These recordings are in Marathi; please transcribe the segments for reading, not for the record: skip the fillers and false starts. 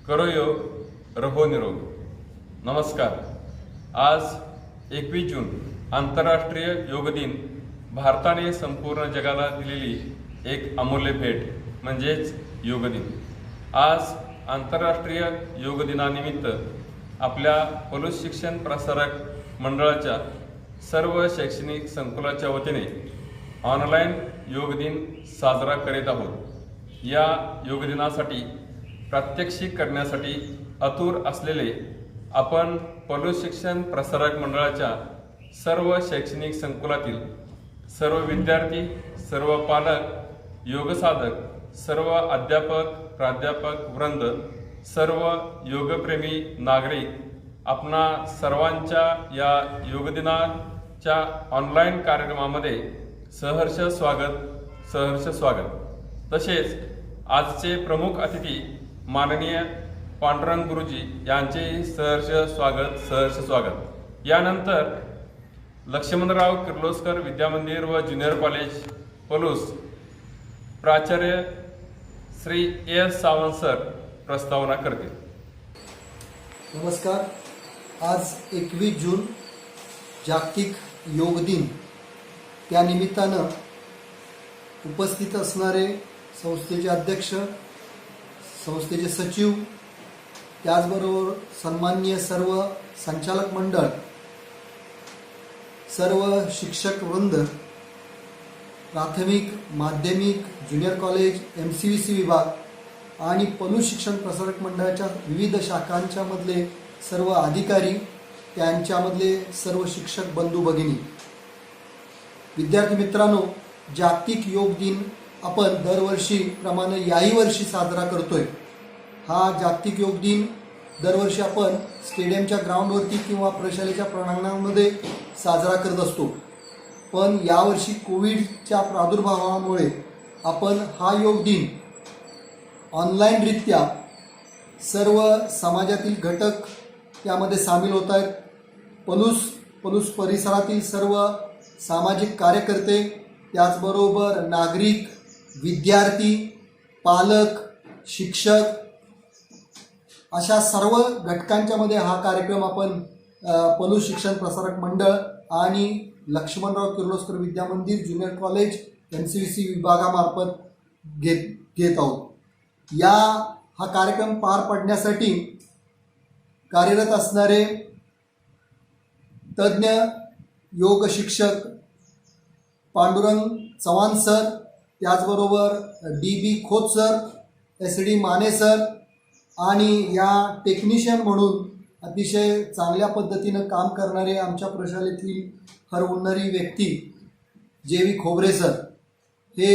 करो योग रहो निरोग. नमस्कार. आज 21 जून आंतरराष्ट्रीय योग दिन. भारताने संपूर्ण जगाला दिलेली एक अमूल्य भेट म्हणजेच योग दिन. आज आंतरराष्ट्रीय योग दिनानिमित्त आपल्या पलूस शिक्षण प्रसारक मंडळाच्या सर्व शैक्षणिक संकुलाच्या वतीने ऑनलाईन योग दिन साजरा करीत आहोत. या योग दिनासाठी प्रात्यक्षिक करण्यासाठी आतुर असलेले आपण पलूस शिक्षण प्रसारक मंडळाच्या सर्व शैक्षणिक संकुलातील सर्व विद्यार्थी, सर्व पालक, योगसाधक, सर्व अध्यापक, प्राध्यापक वृंद, सर्व योगप्रेमी नागरिक, आपणा सर्वांच्या या योग दिनाच्या ऑनलाईन कार्यक्रमामध्ये सहर्ष स्वागत. तसेच आजचे प्रमुख अतिथी माननीय पांडुरंग गुरुजी यांचे सहर्ष स्वागत. यानंतर लक्ष्मणराव किर्लोस्कर विद्यामंदिर व ज्युनियर कॉलेज पलूस प्राचार्य श्री एस सावंत सर प्रस्तावना करतील. नमस्कार. आज 21 जून जागतिक योग दिन. त्यानिमित्तानं उपस्थित असणारे संस्थेचे अध्यक्ष, संस्थेचे सचिव, त्याचबरोबर सन्माननीय सर्व संचालक मंडळ, सर्व शिक्षक वृंद, प्राथमिक, माध्यमिक, ज्युनियर कॉलेज, MCVC विभाग आणि पलूस शिक्षण प्रसारक मंडळाच्या विविध शाखांच्या मधले सर्व अधिकारी, त्यांच्यामधले सर्व शिक्षक बंधू भगिनी, विद्यार्थी मित्रांनो, जागतिक योग दिन आपण दरवर्षीप्रमाणे याही वर्षी साजरा करतोय. हा जागतिक योग दिन दरवर्षी आपण स्टेडियमच्या ग्राउंडवरती किंवा प्रशालेच्या प्रांगणामध्ये साजरा करत असतो. पण यावर्षी कोविडच्या प्रादुर्भावामुळे आपण हा योग दिन ऑनलाईनरित्या सर्व समाजातील घटक त्यामध्ये सामील होत आहेत. पलूस परिसरातील सर्व सामाजिक कार्यकर्ते, त्याचबरोबर नागरिक, विद्यार्थी, पालक, शिक्षक अशा सर्व घटकांच्या मध्ये हा कार्यक्रम आपण पलूस शिक्षण प्रसारक मंडळ आणि लक्ष्मणराव किर्लोस्कर विद्यामंदिर ज्युनियर कॉलेज MCVC विभागामार्फत घेत आहोत. हा कार्यक्रम पार पाडण्यासाठी कार्यरत असणारे तज्ज्ञ योग शिक्षक पांडुरंग चव्हाण सर, त्याचबरोबर DB Khot sir, SD Mane sir आणि या टेक्निशियन म्हणून अतिशय चांगल्या पद्धतीनं काम करणारे आमच्या प्रशालेतील हरहुन्नरी व्यक्ती JV खोबरे सर, हे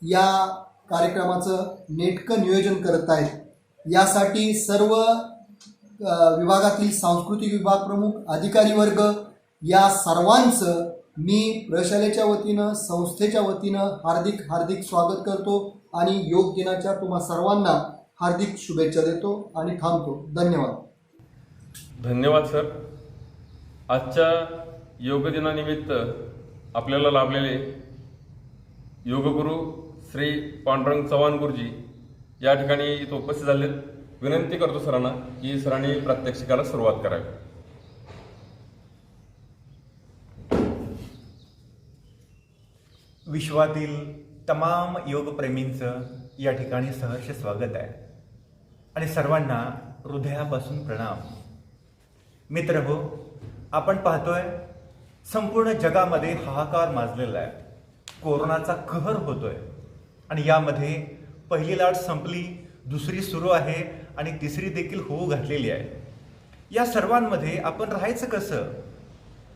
या कार्यक्रमाचं नेटकं नियोजन करत आहेत. यासाठी सर्व विभागातील सांस्कृतिक विभाग प्रमुख, अधिकारी वर्ग या सर्वांचं मी प्रशालेच्या वतीनं, संस्थेच्या वतीनं हार्दिक स्वागत करतो आणि योग दिनाच्या तुम्हा सर्वांना हार्दिक शुभेच्छा देतो आणि थांबतो. धन्यवाद सर. आजच्या योग दिनानिमित्त आपल्याला लाभलेले योगगुरू श्री पांडुरंग चव्हाण गुरुजी या ठिकाणी इथं उपस्थित झालेत. विनंती करतो सरांना की सरांनी प्रात्यक्षिकाला सुरुवात करावी. विश्वातील तमाम योगप्रेमींचं या ठिकाणी सहर्ष स्वागत आहे आणि सर्वांना हृदयापासून प्रणाम. मित्र हो, आपण पाहतोय संपूर्ण जगामध्ये हाहाकार माजलेला आहे. कोरोनाचा कहर होतोय आणि यामध्ये पहिली लाट संपली, दुसरी सुरू आहे आणि तिसरी देखील होऊ घातलेली आहे. या सर्वांमध्ये आपण राहायचं कसं?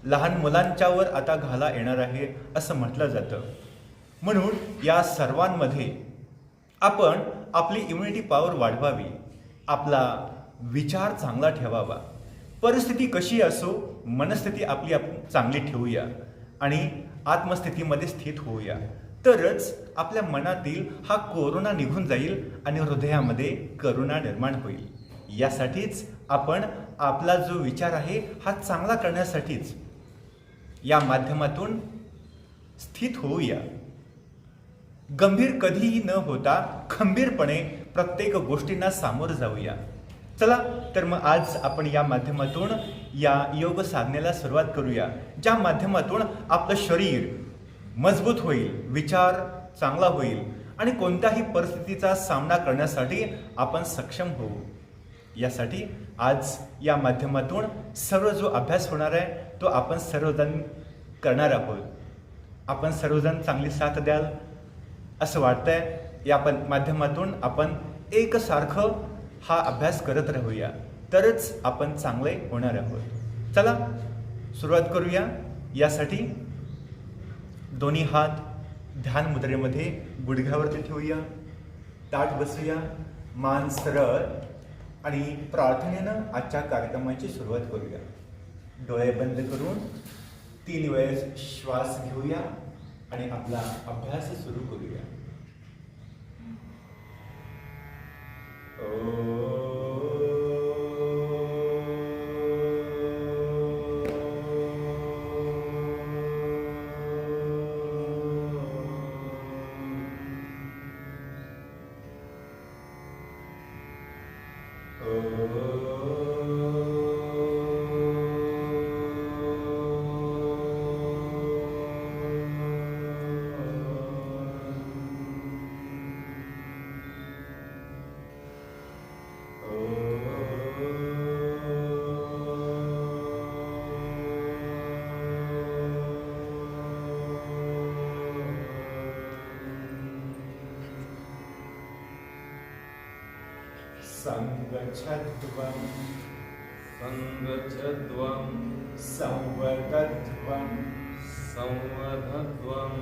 लहान मुलांच्यावर आता घाला येणार आहे असं म्हटलं जातं. म्हणून या सर्वांमध्ये आपण आपली इम्युनिटी पॉवर वाढवावी, आपला विचार चांगला ठेवावा. परिस्थिती कशी असो, मनस्थिती आपली आपण चांगली ठेवूया आणि आत्मस्थितीमध्ये स्थित होऊया. तरच आपल्या मनातील हा कोरोना निघून जाईल आणि हृदयामध्ये करुणा निर्माण होईल. यासाठीच आपण आपला जो विचार आहे हा चांगला करण्यासाठीच या माध्यमातून स्थित होऊया. गंभीर कधीही न होता खंबीरपणे प्रत्येक गोष्टींना सामोरं जाऊया. चला तर मग आज आपण या माध्यमातून या योग साधनेला सुरुवात करूया, ज्या माध्यमातून आपलं शरीर मजबूत होईल, विचार चांगला होईल आणि कोणत्याही परिस्थितीचा सामना करण्यासाठी आपण सक्षम होऊ. यासाठी आज या माध्यमातून सर्व जो अभ्यास होणार आहे तो आपण सर्वजण करणार आहोत. आपण सर्वजण चांगली साथ द्याल असं वाटतंय. या माध्यमातून आपण एकसारखं हा अभ्यास करत राहूया, तरच आपण चांगले होणार आहोत. चला सुरुवात करूया. यासाठी दोन्ही हात ध्यान मुद्रेमध्ये गुडघ्यावरती ठेवूया, ताठ बसूया, मान सरळ आणि प्रार्थनेनं आजच्या कार्यक्रमाची सुरुवात करूया. डोळे बंद करून 3 वेळेस श्वास घेऊया आणि आपला अभ्यास सुरू करूया. संगच्छध्वं संगच्छध्वं संवर्धध्वं संवधध्वं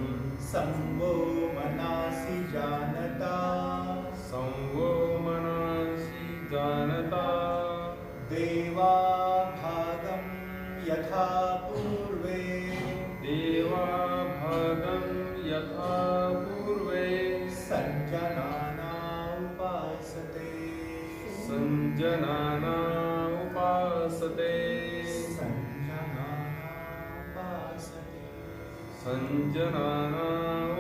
संवो मनासि जानता संवो मनसि जानता देवा भागं यथा पूर्वे देवा भागं यथा पूर्वे सञ्जनाना उपासते संजनाना उपासते संजनाना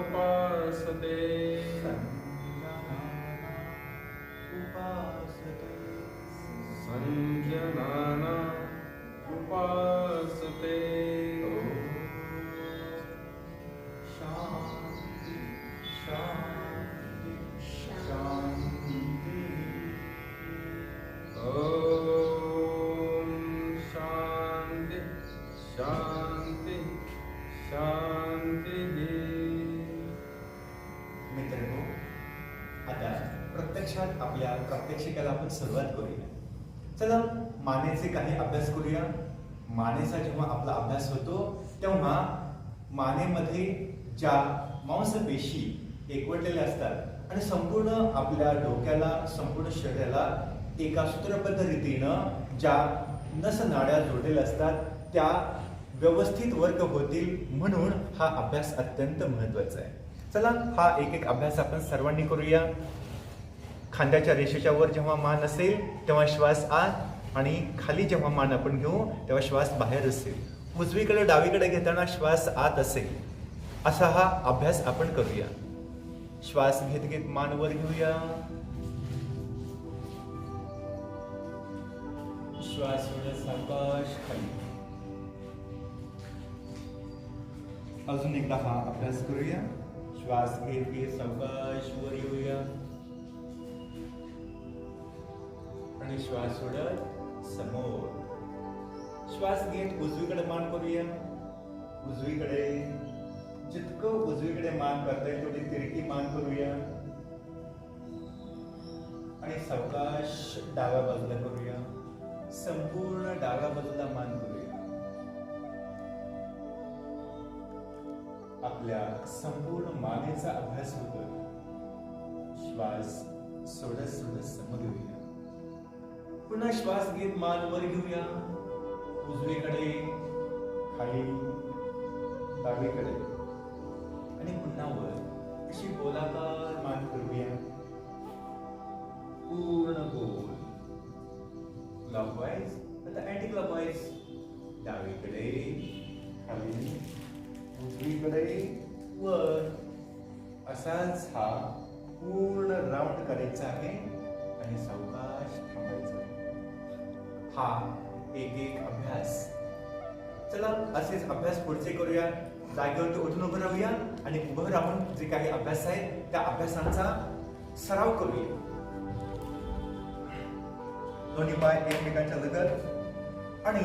उपासते संजनाना उपासते. शांति शांति शांति. ओम शांति शांति शांति. मित्रांनो, आता प्रत्यक्षात आपल्या प्रात्यक्षिकाला आपण सुरुवात करूया. चला मानेचे काही अभ्यास करूया. मानेचा जेव्हा आपला अभ्यास होतो तेव्हा मानेमध्ये ज्या मांसपेशी एकवटलेल्या असतात आणि संपूर्ण आपल्या डोक्याला, संपूर्ण शरीराला एका सूत्रबद्ध रीतीनं ज्या नसनाड्या जोडलेल्या असतात त्या व्यवस्थित वर्ग होतील, म्हणून हा अभ्यास अत्यंत महत्त्वाचा आहे. चला हा एक अभ्यास आपण सर्वांनी करूया. खांद्याच्या रेषेच्या वर जेव्हा मान असेल तेव्हा श्वास आत आणि खाली जेव्हा मान आपण घेऊ तेव्हा श्वास बाहेर असेल. उजवीकडे डावीकडे घेताना श्वास आत असेल. असा हा अभ्यास आपण करूया. श्वास घेत घेत मान वर घेऊया. श्वास सोडत सावकाश खाली. अजून एकदा हा अभ्यास करूया. श्वास घेत घेत सावकाश वर येऊया आणि श्वास सोडत समोर. श्वास घेत उजवीकडे मान करूया. उजवीकडे जितकं उजवीकडे मान करता येईल तेवढी तिरकी मान करूया आणि सावकाश डाव्या बाजूला करूया. संपूर्ण डाव्या बाजूला मान करूया. आपल्या संपूर्ण मानेचा अभ्यास होतो. श्वास सोडत सोडत समोर घेऊया. पुन्हा श्वास घेत मान वर घेऊया. उजवीकडे, खाली, डावीकडे आणि पुन्हा वर. अशी गोलाकार मान करूया. पूर्ण गोल. क्लॉकवाईज, आता अँटी क्लॉकवाईज. डावीकडे, खाली, उजवीकडे, वर. असाच हा पूर्ण राऊंड करायचा आहे आणि सावकाश थांबायचं आहे. हा एक एक अभ्यास. चला असेच अभ्यास पुढचे करूया. जागेवरती उठून उभं राहूया आणि उभं राहून जे काही अभ्यास आहे त्या अभ्यासांचा सराव करूया. दोन्ही पाय एकमेकांच्या लगत आणि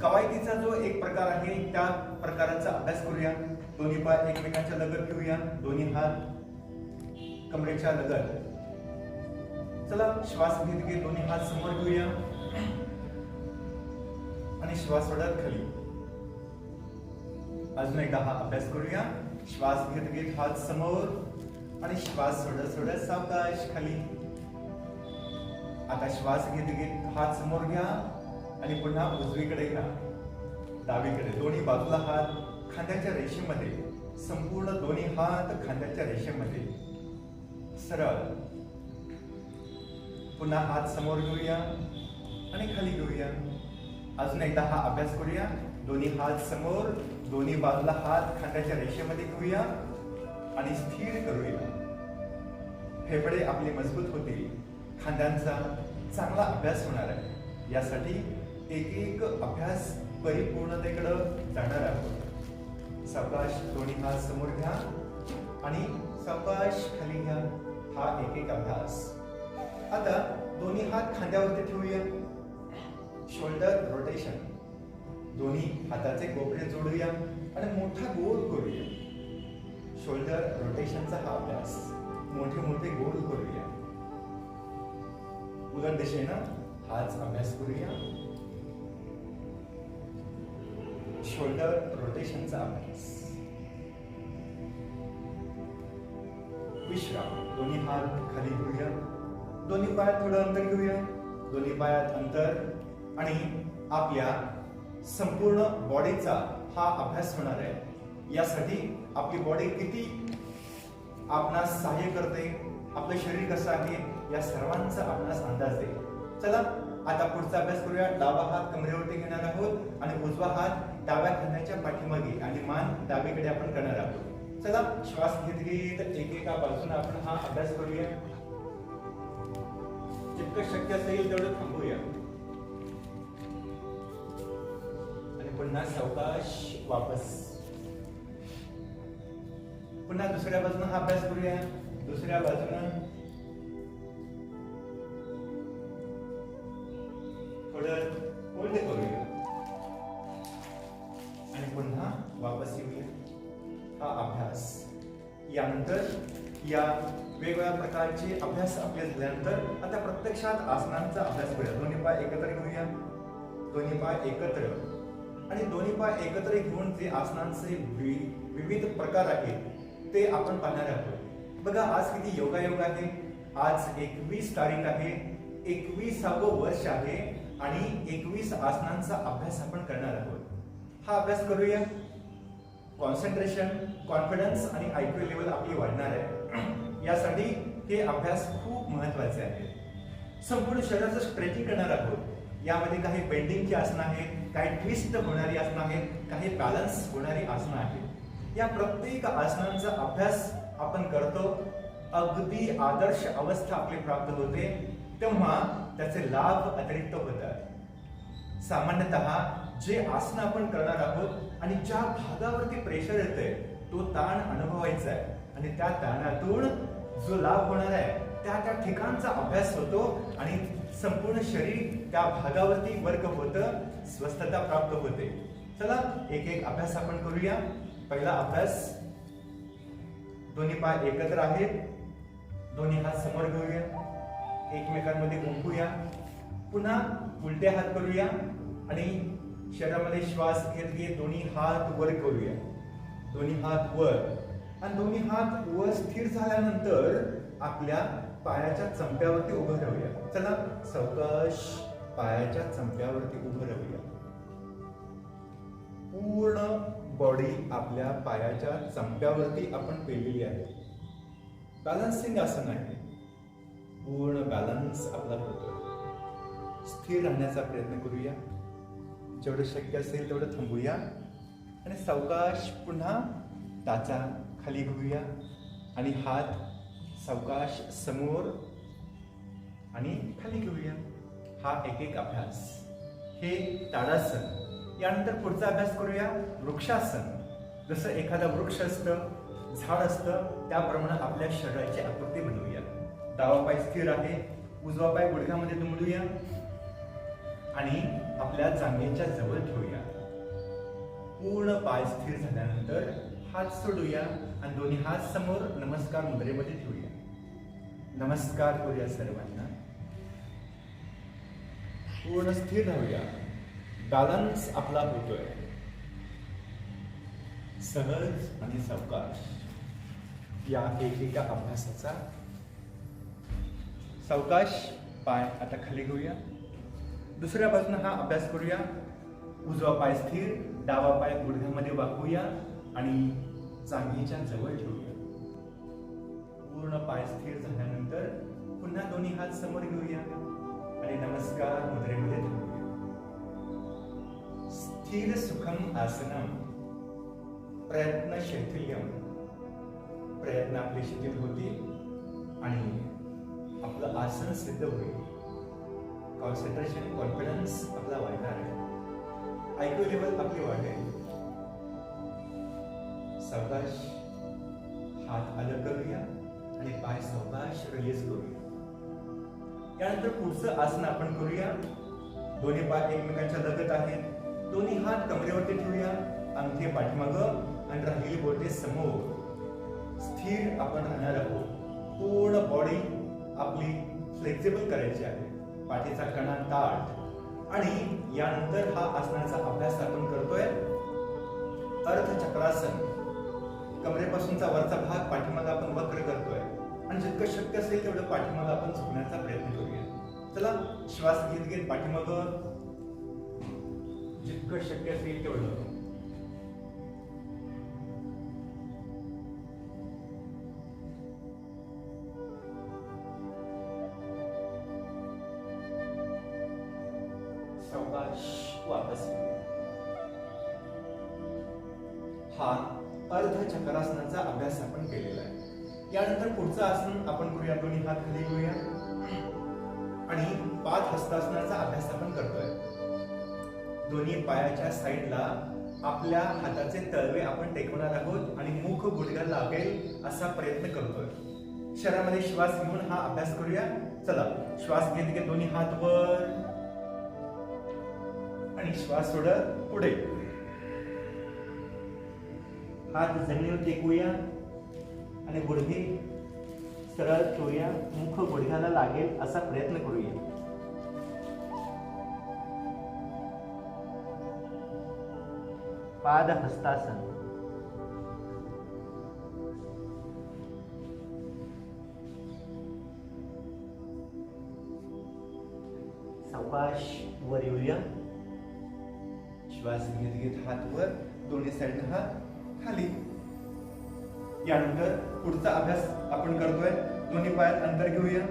कवायतीचा जो एक प्रकार आहे त्या प्रकाराचा अभ्यास करूया. दोन्ही पाय एकमेकांच्या लगत ठेवूया, दोन्ही हात कमरेच्या लगत. चला श्वास घेत घेत दोन्ही हात समोर घेऊया आणि श्वास सोडत खाली. अजून एकदा हा अभ्यास करूया. श्वास घेत घेत हात समोर आणि श्वास सोडत सोडत सावकाश खाली. आता श्वास घेत घेत हात समोर घ्या आणि पुन्हा उजवीकडे घ्या, डावीकडे. दोन्ही बाजूला हात खांद्याच्या रेषेमध्ये, संपूर्ण दोन्ही हात खांद्याच्या रेषेमध्ये सरळ. पुन्हा हात समोर घेऊया आणि खाली घेऊया. अजून एकदा हा अभ्यास करूया. दोन्ही हात समोर, दोन्ही बाजूला हात खांद्याच्या रेषेमध्ये घेऊया आणि स्थिर करूया. फेफडे आपले मजबूत होतील, खांद्यांचा चांगला अभ्यास होणार आहे. यासाठी एक एक अभ्यास परिपूर्णतेकडे जाणार आहोत. सावकाश दोन्ही हात समोर घ्या आणि सावकाश खाली घ्या. हा एक एक अभ्यास. आता दोन्ही हात खांद्यावरती ठेवूया. Shoulder rotation. दोन्ही हाताचे कोपरे जोडूया आणि मोठा गोल करूया. शोल्डर रोटेशनचा हा अभ्यास. मोठे मोठे गोल करूया. उलट दिशेनं हाच अभ्यास करूया. शोल्डर रोटेशनचा अभ्यास. विश्राम. दोन्ही हात खाली घेऊया, दोन्ही पायात थोडं अंतर घेऊया, दोन्ही पायात अंतर. आणि आपल्या संपूर्ण बॉडीचा हा अभ्यास होणार आहे. यासाठी आपली बॉडी किती आपणास सहाय्य करते, आपलं शरीर कसं आहे, या सर्वांचा आपणास अंदाज आहे. चला आता पुढचा अभ्यास करूया. डावा हात कमरेवरती घेणार आहोत आणि उजवा हात डाव्या खांद्याच्या पाठीमागे आणि मान डावीकडे आपण करणार आहोत. चला श्वास घेत घेत एकेका बाजूने आपण हा अभ्यास करूया. जितकं शक्य असेल तेवढं थांबूया आणि पुन्हा सावकाश वापस. पुन्हा दुसऱ्या बाजूने हा अभ्यास करूया. दुसऱ्या बाजूने थोडं होल्ड करूया आणि पुन्हा वापस येऊया. हा अभ्यास. यानंतर या वेगवेगळ्या प्रकारचे अभ्यास आपले झाल्यानंतर आता प्रत्यक्षात आसनांचा अभ्यास करूया. दोन्ही पाय एकत्र घेऊया, दोन्ही पाय एकत्र आणि दोन्ही पाय एकत्र घेऊन जे आसनांचे विविध प्रकार आहेत ते आपण पाहणार आहोत. बघा आज किती योगायोग आहे. आज 21 तारीख आहे, 21वावं वर्ष आहे आणि 21 आसनांचा अभ्यास आपण करणार आहोत. हा अभ्यास करूया. कॉन्सन्ट्रेशन, कॉन्फिडन्स आणि IQ लेवल आपली वाढणार आहे. यासाठी हे अभ्यास खूप महत्वाचे आहे. संपूर्ण शरीराचं स्ट्रेचिंग करणार आहोत. यामध्ये काही बेंडिंगची आसनं आहेत, काही ट्विस्ट होणारी आसनं आहेत, काही बॅलन्स होणारी आसनं आहेत. या प्रत्येक आसनांचा अभ्यास आपण करतो. अगदी आदर्श अवस्था आपली प्राप्त होते तेव्हा त्याचे लाभ अतिरिक्त होतात. सामान्यतः जे आसन आपण करणार आहोत आणि ज्या भागावरती प्रेशर येतंय तो ताण अनुभवायचा आहे आणि त्या ताणातून जो लाभ होणार आहे त्या त्या ठिकाणचा अभ्यास होतो आणि संपूर्ण शरीर त्या भागावरती वर्क होतं, स्वस्थता प्राप्त होते. चला एक एक अभ्यास आपण करूया. पहिला अभ्यास. दोन्ही पाय एकत्र आहेत, दोन्ही हात समोर घेऊया, एकमेकांमध्ये गुंफूया. पुन्हा उलटे हात करूया आणि शरीरामध्ये श्वास घेत घेत दोन्ही हात वर करूया. दोन्ही हात वर आणि दोन्ही हात वर स्थिर झाल्यानंतर आपल्या पायाच्या चंप्यावरती उभं राहूया. चला सावकाश पायाच्या चंप्यावरती उभं राहूया. पूर्ण बॉडी आपल्या पायाच्या चंप्यावरती आपण पेलेली आहे. बॅलन्सिंग आसन आहे. पूर्ण बॅलन्स आपला होतो. स्थिर राहण्याचा प्रयत्न करूया. जेवढं शक्य असेल तेवढं थांबूया आणि सावकाश पुन्हा टाचा खाली घेऊया आणि हात सावकाश समोर आणि खाली घेऊया. हा एक एक अभ्यास. हे ताडासन. यानंतर पुढचा अभ्यास करूया वृक्षासन. जसं एखादा वृक्ष असतं, झाड असतं, त्याप्रमाणे आपल्या शरीराची आकृती बनवूया. डावा पाय स्थिर आहे, उजवा पाय गुडघ्यामध्ये दुमडूया आणि आपल्या जांघेच्या जवळ ठेवूया. पूर्ण पाय स्थिर झाल्यानंतर हात सोडूया आणि दोन्ही हात समोर नमस्कार मुद्रेमध्ये ठेवूया. नमस्कार करूया सर्वांना. पूर्ण स्थिर राहूया. बॅलन्स आपला होतोय. सहज आणि सावकाश या एकेका अभ्यासाचा. सावकाश पाय आता खाली घेऊया. दुसऱ्या बाजूने हा अभ्यास करूया. उजवा पाय स्थिर, डावा पाय गुडघ्यामध्ये वाकवूया आणि जांघेच्या जवळ ठेवूया. पूर्ण पाय स्थिर झाल्यानंतर पुन्हा दोन्ही हात समोर घेऊया आणि नमस्कार मुद्रेमध्ये थांबूया. स्थिर सुखम आसनम. प्रयत्न शैथिल्यम. प्रयत्न आपले शिथिल होतील आणि आपलं आसन सिद्ध होईल. कॉन्सन्ट्रेशन, कॉन्फिडन्स आपला वाढणार आहे. आयक्यू लेवल आपली वाढेल. सावकाश हात अलग करूया आणि पाय सावकाश रिलीज करूया. यानंतर पुढचं आसन आपण करूया. दोन्ही पाय एकमेकांच्या लगत आहेत. दोन्ही हात कमरेवरती ठेवूया. अंगठे पाठीमागं आणि राहिली बोटे समोर. स्थिर आपण राहणार आहोत. पूर्ण बॉडी आपली फ्लेक्झिबल करायची आहे. पाठीचा कणा ताठ. आणि यानंतर हा आसनाचा अभ्यास आपण करतोय अर्धचक्रासन. कमरेपासूनचा वरचा भाग पाठीमागे आपण वक्र करतोय आणि जितकं शक्य असेल तेवढं पाठीमागे आपण झुकण्याचा प्रयत्न करूया. चला श्वास घेत घेत पाठीमागं जितकं शक्य असेल तेवढं. सावकाश वापस. हा अर्धचक्रासनाचा अभ्यास आपण केलेला आहे. यानंतर पुढचं आसन आपण करूया. दोन्ही हात खाली घेऊया आणि पाद हस्तासनाचा अभ्यास आपण करतोय. दोन्ही पायाच्या साईडला आपल्या हाताचे तळवे आपण टेकवणार आहोत आणि मुख गुडघ्याला लागेल असा प्रयत्न करतोय. शरीरामध्ये श्वास घेऊन हा अभ्यास करूया. चला श्वास घेत घेत दोन्ही हात वर आणि श्वास सोडत पुढे. हात जमिनीवर टेकूया आणि गुडघे सरळ ठेवूया. मुख गुडघ्याला लागेल असा प्रयत्न करूया. पाद हस्तासन. सावकाश वर येऊया. श्वास घेत घेत हात वर, दोन्ही साईडने हात खाली. यानंतर पुढचा अभ्यास आपण करतोय. दोन्ही पायात अंतर घेऊया.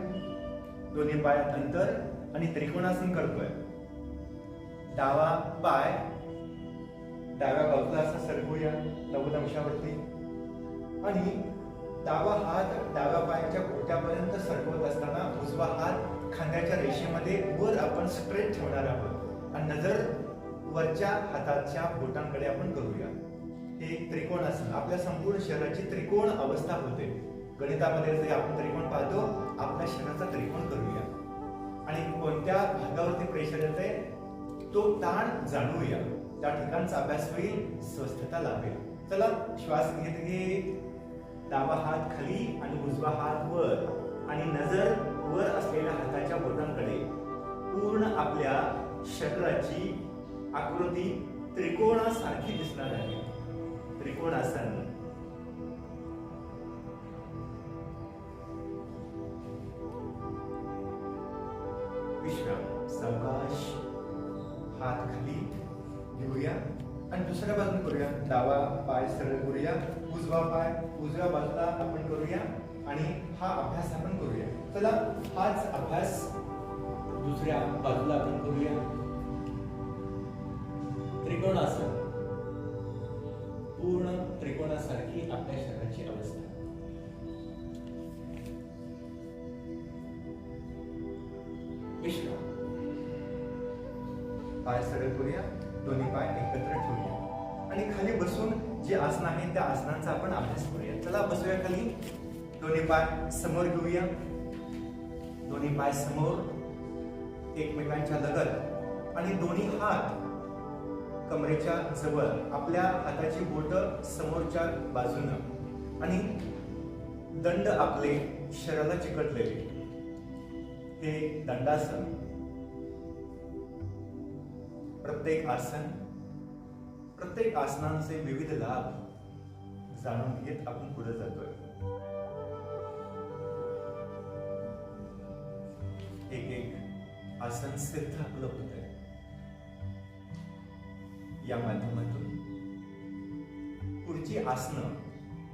दोन्ही पायात अंतर आणि त्रिकोणासन करतोय. डावा पाय डाव्या बाजूला असा सरकवूया 90 अंशावरती आणि डावा हात डाव्या पायाच्या घोट्यापर्यंत सरकवत असताना उजवा हात खांद्याच्या रेषेमध्ये वर आपण स्ट्रेट ठेवणार आहोत आणि नजर वरच्या हाताच्या बोटांकडे आपण करूया. हे त्रिकोणासन. आपल्या संपूर्ण शरीराची त्रिकोण अवस्था होते. गणितामध्ये जे आपण त्रिकोण पाहतो, आपल्या शरीराचा त्रिकोण करूया आणि कोणत्या भागावरती प्रेशर येते तो ताण जाणूया. त्या ठिकाणचा अभ्यास होईल, स्वस्थता लाभेल. चला श्वास घेत घेत डावा हात खाली आणि उजवा हात वर आणि नजर वर असलेल्या हाताच्या बोटांकडे. पूर्ण आपल्या शरीराची आकृती त्रिकोणासारखी दिसणार आहे. त्रिकोणासन. विश्राम. सावकाश हात खाली घेऊया आणि दुसऱ्या बाजूने करूया. डावा पाय सरळ करूया. उजवा पाय उजव्या बाजूला आपण करूया आणि हा अभ्यास आपण करूया. चला हाच अभ्यास दुसऱ्या बाजूला आपण करूया. त्रिकोणासन. पूर्ण त्रिकोणासारखी आपल्या शरीराची अवस्था. विश्राम. पाय सरळ करूया, दोन्ही पाय एकत्र ठेवूया आणि खाली बसून जे आसन आहे त्या आसनांचा आपण अभ्यास करूया. चला बसूया खाली. दोन्ही पाय समोर घेऊया, दोन्ही पाय समोर एकमेकांच्या लगत आणि दोन्ही हात कमरेच्या जवळ, आपल्या हाताची बोट समोरच्या बाजूनं आणि दंड आपले शरीराला चिकटलेले, हे दंडासन. प्रत्येक आसनांचे विविध लाभ जाणून घेत आपण पुढे जातोय. एक आसन सिद्ध आपलं होत आहे. या माध्यमातून पुढची आसनं,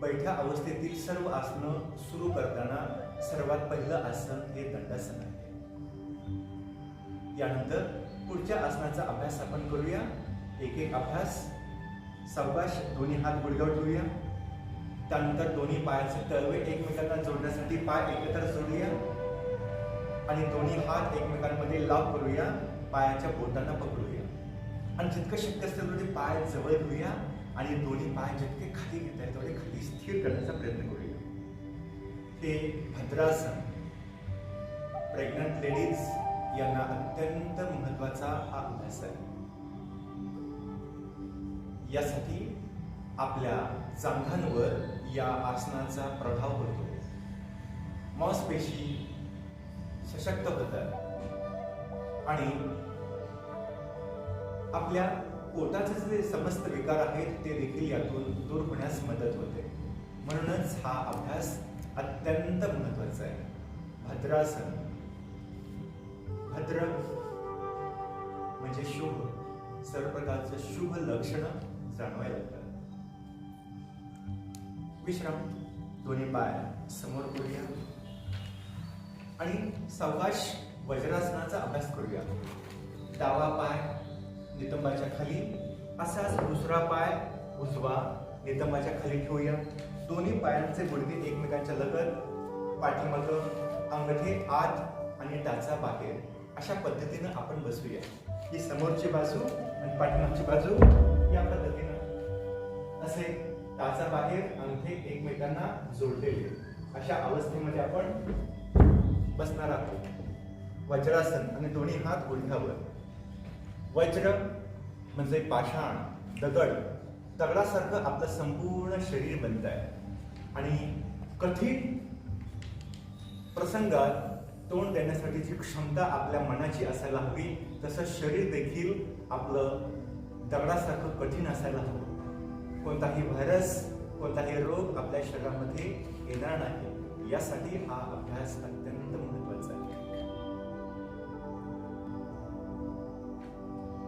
बैठ्या अवस्थेतील सर्व आसनं सुरू करताना सर्वात पहिलं आसन हे दंडासन आहे. यानंतर पुढच्या आसनाचा अभ्यास आपण करूया. एक अभ्यास. सावकाश दोन्ही हात गुडघ्यावर ठेवूया. त्यानंतर दोन्ही पायाचे तळवे एकमेकांना जोडण्यासाठी पाय एकत्र जोडूया आणि दोन्ही हात एकमेकांमध्ये लाभ करूया. पायाच्या बोटांना पकडूया आणि जितकं शक्य असेल तेवढे पाय जवळ घेऊया आणि दोन्ही पाय जितके खाली घेता येईल तेवढे खाली स्थिर करण्याचा प्रयत्न करूया. हे भद्रासन प्रेग्नंट लेडीज यांना अत्यंत महत्वाचा हा अभ्यास आहे. यासाठी आपल्या जांघांवर या आसनाचा प्रभाव होतो. मांसपेशी सशक्त होतात आणि आपल्या पोटाचे जे समस्त विकार आहेत ते देखील यातून दूर होण्यास मदत होते. म्हणूनच हा अभ्यास अत्यंत महत्वाचा आहे. भद्रासन. भद्र म्हणजे शुभ, सर्व प्रकारचं शुभ लक्षण जाणवायला लागतात. विश्राम. दोन्ही पाय समोर करूया आणि सावकाश वज्रासनाचा अभ्यास करूया. डावा पाय नितंबाच्या खाली, असाच दुसरा पाय उजवा नितंबाच्या खाली ठेवूया. दोन्ही पायांचे गुडघे एकमेकांच्या लगत, पाठीमागं अंगठे आत आणि टाचा बाहेर, अशा पद्धतीनं आपण बसूया. ही समोरची बाजू आणि पाठीमागची बाजू या पद्धतीनं असे टाचा बाहेर, अंगठे एकमेकांना जोडलेले, अशा अवस्थेमध्ये आपण बसणार आहोत. वज्रासन आणि दोन्ही हात गुडघ्यावर. वज्र म्हणजे पाषाण, दगड. दगडासारखं आपलं संपूर्ण शरीर बनत आहे आणि कठीण प्रसंगात तोंड देण्यासाठीची क्षमता आपल्या मनाची असायला हवी. तसं शरीर देखील आपलं दगडासारखं कठीण असायला हवं. कोणताही व्हायरस, कोणताही रोग आपल्या शरीरामध्ये येणार नाही, यासाठी हा अभ्यास अत्यंत महत्वाचा आहे.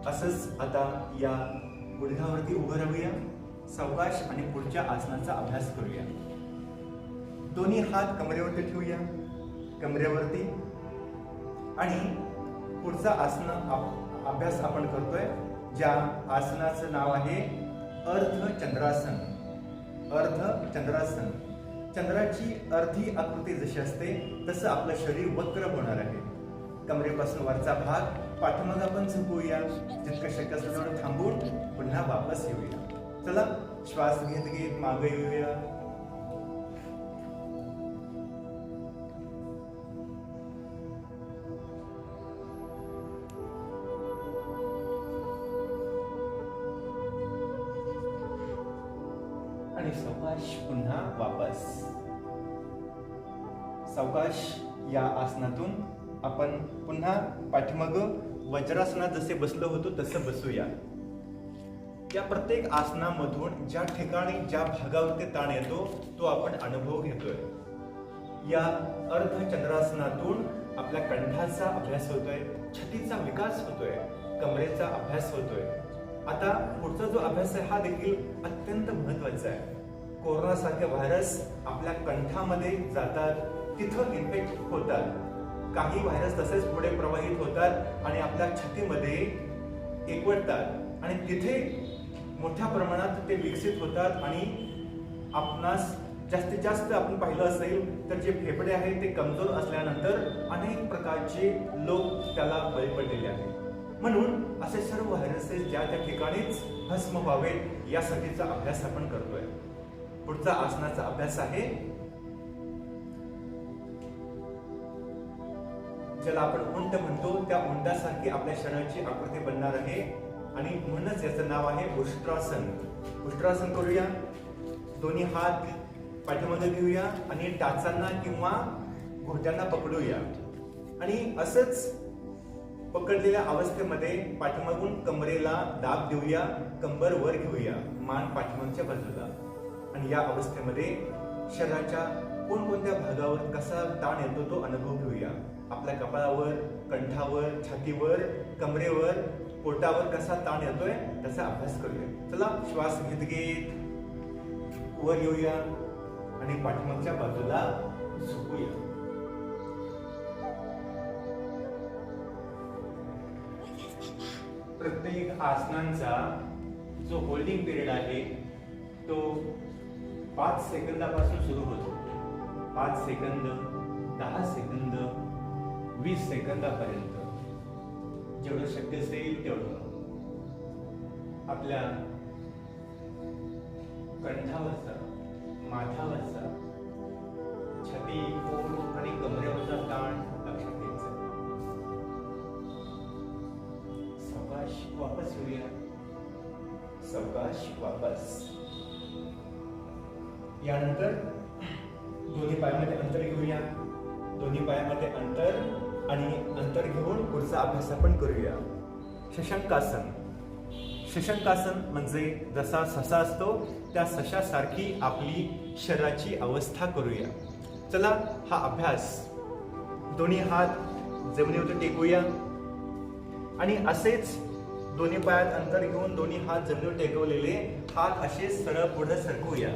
असंच आता या गुडघ्यावरती उभं राहूया. सावकाश आणि पुढच्या आसनाचा अभ्यास करूया. दोन्ही हात कमरेवरती ठेवूया, कमरेवरती, आणि पुढचा आसन अभ्यास आपण करतोय. ज्या आसनाचं नाव आहे अर्धचंद्रासन. अर्धचंद्रासन. चंद्राची अर्धी आकृती जशी असते तसं आपलं शरीर वक्र होणार आहे. कमरेपासून वरचा भाग पाठीमागे आपण झुकवूया. जितकं शक्य असेल तेवढं थांबून पुन्हा वापस येऊया. चला श्वास घेत घेत मागे येऊया. आणि सावकाश पुन्हा वापस. सावकाश या आसनातून आपण पुन्हा पाठीमाग वज्रासनात जसे बसलो होतो तसं बसूया. या प्रत्येक आसनामधून ज्या ठिकाणी ज्या भागावरती ताण येतो तो आपण अनुभव घेतोय. या अर्धचंद्रासनातून आपल्या कंठाचा अभ्यास होतोय, छातीचा विकास होतोय, कमरेचा अभ्यास होतोय. आता पुढचा जो अभ्यास आहे हा देखील अत्यंत महत्वाचा आहे. कोरोना सारखे व्हायरस आपल्या कंठामध्ये जातात, तिथं इन्फेक्ट होतात. काही व्हायरस तसेच पुढे प्रवाहित होतात आणि आपल्या छातीमध्ये एकवटतात आणि तिथे मोठ्या प्रमाणात ते विकसित होतात आणि आपणास जास्तीत जास्त आपण पाहिलं असेल तर जे फेफडे आहेत ते कमजोर असल्यानंतर अनेक प्रकारचे लोक त्याला बळी पडलेले आहेत. म्हणून असे सर्व व्हायरसेस ज्या त्या ठिकाणीच भस्म व्हावेत यासाठीचा अभ्यास आपण करतोय. पुढचा आसनाचा अभ्यास आहे ज्याला आपण उंट म्हणतो. त्या उंटासारखी आपल्या शरीराची आकृती बनणार आहे आणि म्हणूनच याचं नाव आहे उष्ट्रासन. उष्ट्रासन करूया. दोन्ही हात पाठीमागे घेऊया आणि टाचांना किंवा घोट्यांना पकडूया आणि असंच पकडलेल्या अवस्थेमध्ये पाठीमागून कमरेला दाब देऊया, कंबर वर घेऊया, मान पाठीमागच्या बाजूला आणि या अवस्थेमध्ये शरीराच्या कोणकोणत्या भागावर कसा ताण येतो तो अनुभव घेऊया. आपल्या कपाळावर, कंठावर, छातीवर, कमरेवर, पोटावर कसा ताण येतोय त्याचा अभ्यास करूया. चला श्वास घेत घेत वर येऊया आणि पाठीमागच्या बाजूला झोपूया. प्रत्येक आसनांचा जो होल्डिंग पिरियड आहे तो 5 सेकंदापासून सुरू होतो. 5 सेकंद, 10 सेकंद, 20 सेकंदापर्यंत जेवढं शक्य असेल तेवढं आपल्या कंठावरचा, माथावरचा, छाती, पोट आणि कमरेवरचा ताण लक्षात घ्यायचा. सावकाश वापस येऊया. सावकाश वापस. यानंतर दोन्ही पायामध्ये अंतर घेऊया. दोन्ही पायामध्ये अंतर आणि अंतर घेऊन पुढचा अभ्यास आपण करूया. शशांकासन. शशांकासन म्हणजे जसा ससा असतो त्या सशासारखी आपली शरीराची अवस्था करूया. चला हा अभ्यास. दोन्ही हात जमिनीवर टेकूया आणि असेच दोन्ही पायात अंतर घेऊन दोन्ही हात जमिनीवर टेकवलेले हात असे सरळ पुढे सरकवूया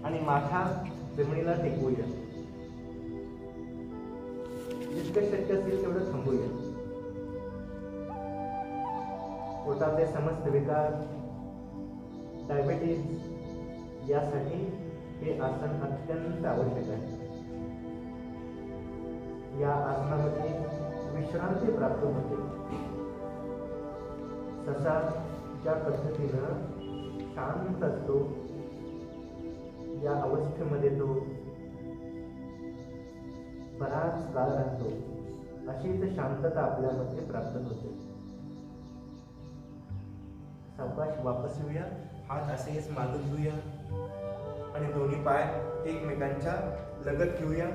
आणि माथा जमिनीला टेकवूया. जितकं शक्य असेल तेवढं थांबूया. पोटाचे समस्त विकार, डायबिटीज यासाठी हे आसन अत्यंत आवश्यक आहे. या आसनामध्ये विश्रांती प्राप्त होते. ससा ज्या पद्धतीनं शांत असतो या अवस्थेमध्ये तो बराच काळ राहतो. अशीच शांतता आपल्यामध्ये प्राप्त होते. सावकाश वापस येऊया. हात असेच मागून घेऊया आणि दोन्ही पाय एकमेकांच्या लगत घेऊया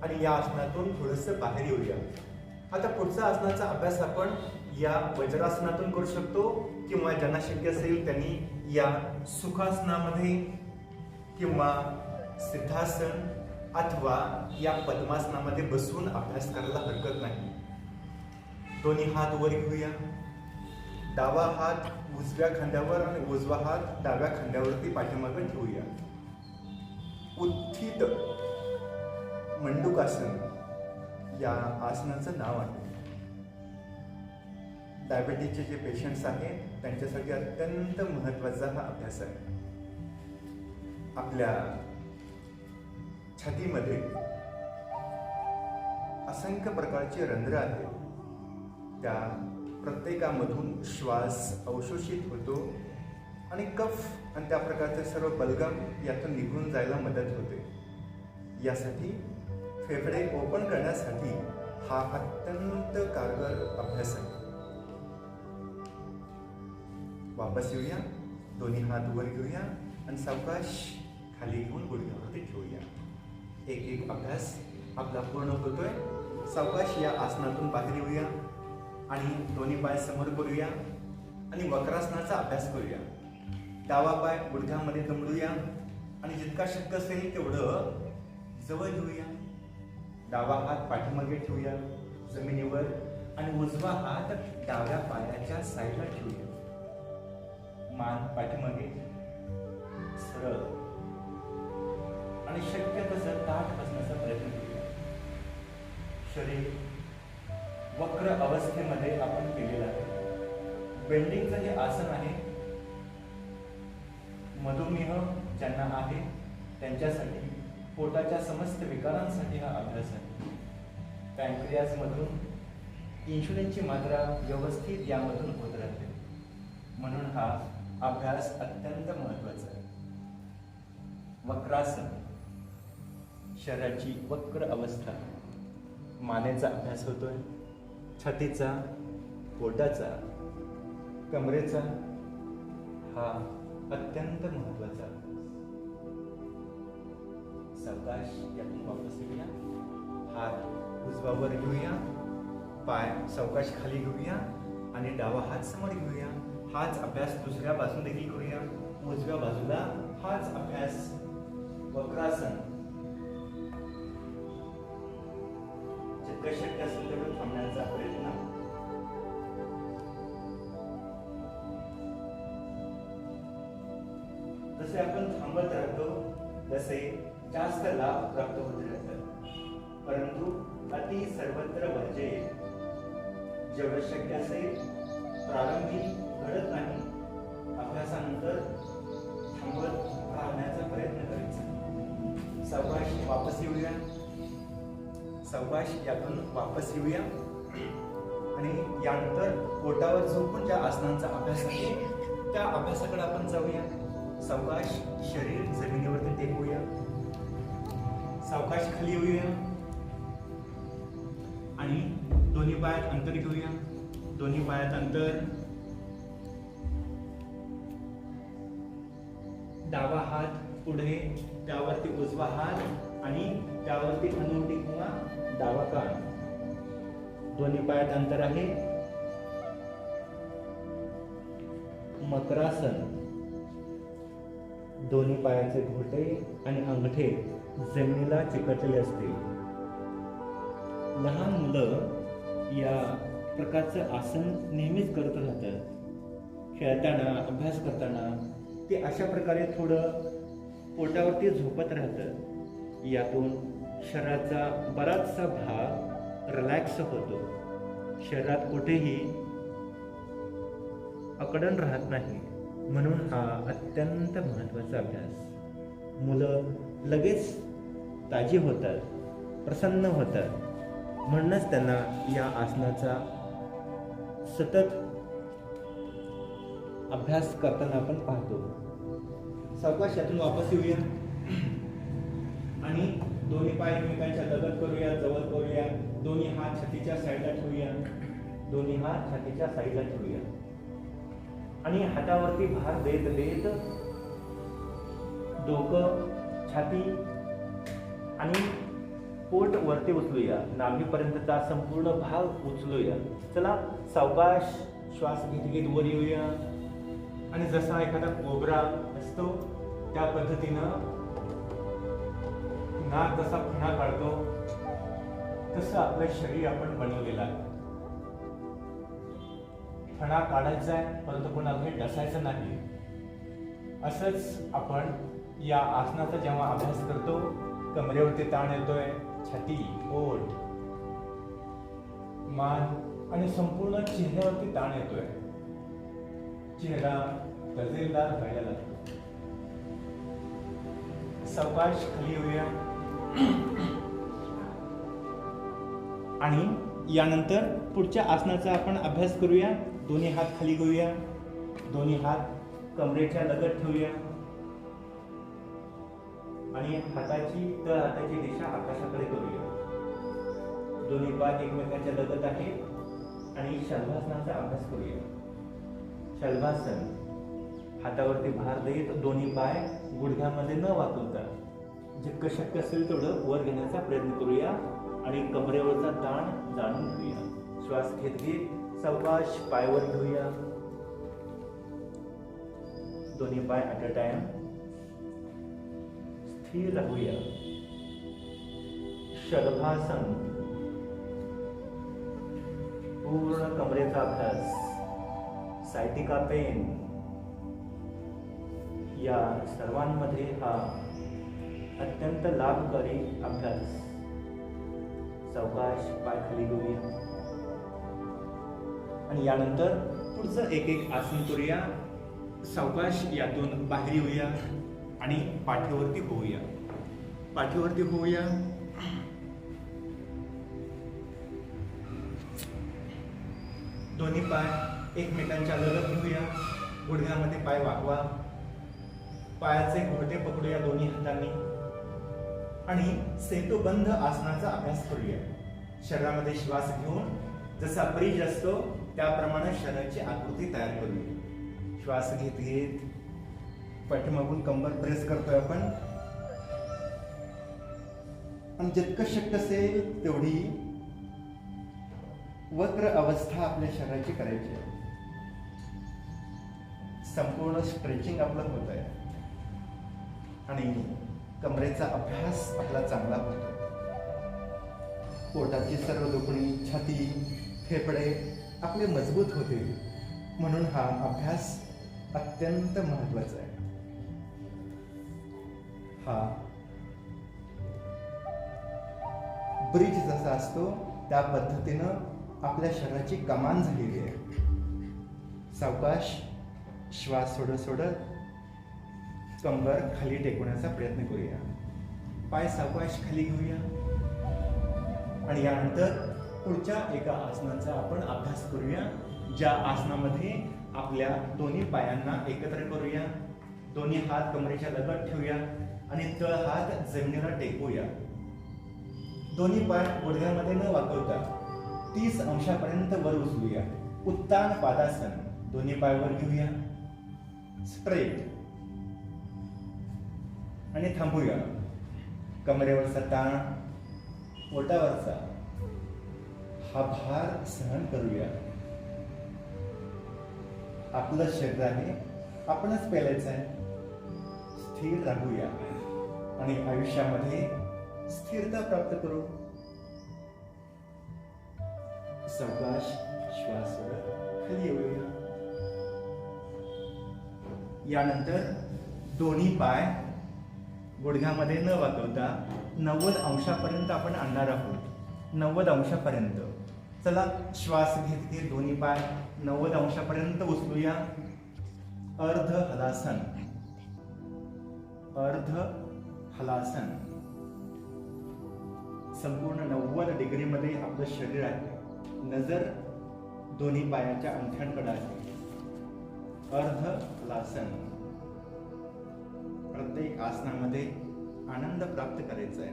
आणि या आसनातून थोडंसं बाहेर येऊया. आता पुढचा आसनाचा अभ्यास आपण या वज्रासनातून करू शकतो किंवा ज्यांना शक्य असेल त्यांनी या सुखासनामध्ये किंवा सिद्धासन अथवा या पद्मासनामध्ये बसून अभ्यास करायला हरकत नाही. दोन्ही हात वर घेऊया. डावा हात उजव्या खांद्यावर आणि उजवा हात डाव्या खांद्यावरती पाठीमागे ठेवूया. उत्थित मंडूकासन या आसनाचं नाव आहे. डायबिटीजचे जे पेशंट्स आहेत त्यांच्यासाठी अत्यंत महत्त्वाचा हा अभ्यास आहे. आपल्या छातीमध्ये असंख्य प्रकारचे रंध्र आहेत. त्या प्रत्येकामधून श्वास अवशोषित होतो आणि कफ आणि त्या प्रकारचे सर्व बलगम यातून निघून जायला मदत होते. यासाठी फेफडे ओपन करण्यासाठी हा अत्यंत कारगर अभ्यास आहे. वापस येऊया. दोन्ही हात वर घेऊया आणि सावकाश खाली घेऊन गुडघ्यावरती ठेवूया. एक एक अभ्यास आपला पूर्ण होतोय. सावकाश या आसनातून बाहेर येऊया आणि दोन्ही पाय समोर करूया आणि वक्रासनाचा अभ्यास करूया. डावा पाय गुडघ्यामध्ये कमळूया आणि जितका शक्य असेल तेवढं जवळ घेऊया. डावा हात पाठीमागे ठेवूया जमिनीवर आणि उजवा हात डाव्या पायाच्या साईडला ठेवूया. मान पाठीमागे सरळ आणि शक्य तसं ताठ असण्याचा प्रयत्न करूया. शरीर वक्र अवस्थेमध्ये आपण केलेलं आहे. बेंडिंगचं जे आसन आहे मधुमेह ज्यांना आहे त्यांच्यासाठी, पोटाच्या समस्त विकारांसाठी हा अभ्यास आहे. पॅनक्रियाजमधून इन्शुलिनची मात्रा व्यवस्थित यामधून होत राहते. म्हणून हा अभ्यास अत्यंत महत्त्वाचा आहे. वक्रासन, शरीराची वक्र अवस्था, मानेचा अभ्यास होतोय, छातीचा, पोटाचा, कमरेचा हा अत्यंत महत्त्वाचा. सावकाश यातून वापस येऊया. हात उजवा वर घेऊया, पाय सावकाश खाली घेऊया आणि डावा हात समोर घेऊया. हाच अभ्यास दुसऱ्या बाजून देखील करूया. उजव्या बाजूला हाच अभ्यास वक्रासन. जितकं शक्य असेल तेवढं थांबण्याचा प्रयत्न. जसे आपण थांबत राहतो तसे जास्त लाभ प्राप्त होत राहतात. परंतु अति सर्वत्र वर्जे. जेवढं शक्य असेल प्रारंभी घडत नाही, अभ्यासानंतर थांबत राहण्याचा प्रयत्न करायचा. सावकाश वापस येऊया. सावकाश यातून वापस येऊया आणि यानंतर पोटावर झोपून ज्या आसनांचा अभ्यास आहे त्या अभ्यासाकडे आपण जाऊया. सावकाश शरीर जमिनीवरती टेकूया. सावकाश खाली येऊया आणि दोन्ही पायात अंतर घेऊया. दोन्ही पायात अंतर. डावा हात पुढे, त्यावरती उजवा हात आणि त्यावरती हनुवटी किंवा डावा कान. दोन्ही पायात अंतर आहे. मकरासन. दोन्ही पायाचे घोटे आणि अंगठे जमिनीला चिकटलेले असतील. लहान मुलं या प्रकारचं आसन नेहमीच करत राहतात. खेळताना, अभ्यास करताना ते अशा प्रकारे थोडं पोटावरती झोपत राहतं. यातून शरीराचा बराचसा भाग रिलॅक्स होतो. शरीरात कुठेही अकडण राहत नाही. म्हणून हा अत्यंत महत्त्वाचा अभ्यास. मुलं लगेच ताजी होतात, प्रसन्न होतात. म्हणूनच त्यांना या आसनाचा सतत अभ्यास करताना आपण पाहतो. सावकाश यातून वापस येऊया आणि दोन्ही पाय एकमेकांच्या लगत करूया, जवळ करूया. दोन्ही हात छातीच्या साईडला ठेवूया. दोन्ही हात छातीच्या साईडला ठेवूया आणि हातावरती भार देत देत डोकं, छाती आणि पोट वरती उचलूया. नाभीपर्यंतचा संपूर्ण भाग उचलूया. चला सावकाश श्वास घेत घेत वर येऊया आणि जसा एखादा कोबरा असतो त्या पद्धतीनं नाक जसा फणा काढतो तसं आपलं शरीर आपण बनवलेलं आहे. फणा काढायचा आहे परंतु कोणाकडे डसायचं नाही. असंच आपण या आसनाचा जेव्हा अभ्यास करतो, कमरेवरती ताण येतोय, छाती, पोट, मान आणि संपूर्ण चेहऱ्यावरती ताण येतोय. चेहरा गजेलदार व्हायला लागतो. सावकाश खाली येऊया आणि यानंतर पुढच्या आसनाचा आपण अभ्यास करूया. दोन्ही हात खाली घेऊया. दोन्ही हात कमरेच्या लगत ठेवूया आणि तळ हाताची दिशा आकाशाकडे करूया. दोन्ही पाय एकमेकांच्या लगत आहेत आणि शल्भासनाचा अभ्यास करूया. शल्भासन. हातावरती भार देत दोन्ही पाय गुडघ्यामध्ये न वाकवता जितकं शक्य असेल तेवढं वर घेण्याचा प्रयत्न करूया आणि कमरेवरचा ताण जाणून घेऊया. श्वास घेत घेत सावकाश पायवर घेऊया. दोन्ही पाय ॲट अ टाइम स्थिर राहूया. शल्भासन. पूर्ण कमरेचा अभ्यास. सायटिका पेन या सर्वांमध्ये हा अत्यंत लाभकारी अभ्यास. सावकाश पाय खाली घेऊया आणि यानंतर पुढचं एक एक आसन करूया. सावकाश यातून बाहेर येऊया आणि पाठीवरती होऊया. पाठीवरती होऊया. दोन्ही पाय एकमेकांच्या लगत घेऊया. गुडघ्यामध्ये पाय वाकवा. पायाचे घोटे पकडूया दोन्ही हातांनी आणि सेतुबंध आसनाचा अभ्यास करूया. शरीरामध्ये श्वास घेऊन जसा ब्रिज असतो त्याप्रमाणे शरीराची आकृती तयार करूया. श्वास घेत घेत पाठीमागून कंबर प्रेस करतोय आपण आणि जितकं शक्य असेल तेवढी वक्र अवस्था आपल्या शरीराची करायची आहे. संपूर्ण स्ट्रेचिंग आपलं होत आहे आणि कमरेचा अभ्यास आपला चांगला होतो. पोटाची सर्व दुखणी, छाती, फेफडे आपले मजबूत होते. म्हणून हा अभ्यास अत्यंत महत्वाचा आहे. हा ब्रिज जसा असतो त्या पद्धतीनं आपल्या शरीराची कमान झालेली आहे. सावकाश श्वास सोडत सोडत कंबर खाली टेकवण्याचा प्रयत्न करूया. पाय सावकाश खाली घेऊया आणि यानंतर पुढच्या एका आसनाचा आपण अभ्यास करूया. ज्या आसनामध्ये आपल्या दोन्ही पायांना एकत्र करूया. दोन्ही हात कमरेच्या लगत ठेवूया आणि तळ हात जमिनीला टेकवूया. दोन्ही पाय गुडघ्यामध्ये न वाकवता 30 अंशापर्यंत वर उचलूया. उत्तान पादासन. दोन्ही पाय वर घेऊया स्ट्रेट आणि थांबूया. कमरेवरचा ताण, पोटावरचा हा भार सहन करूया. आपलं शरीर आहे, आपणच पेलायचं आहे. स्थिर राहूया आणि आयुष्यामध्ये स्थिरता प्राप्त करू. सावकाश श्वास सोडत खाली येऊया. यानंतर दोन्ही पाय गुडघ्यामध्ये न वाकवता 90 अंशापर्यंत आपण आणणार आहोत. 90 अंशापर्यंत. चला श्वास घेत घेत दोन्ही पाय 90 अंशापर्यंत उचलूया. अर्ध हलासन. अर्ध हलासन. संपूर्ण 90 डिग्रीमध्ये आपलं शरीर आहे. नजर दोन्ही पायाच्या अंगठ्यांकडे आहे. अर्ध हलासन. प्रत्येक आसनामध्ये आनंद प्राप्त करायचा आहे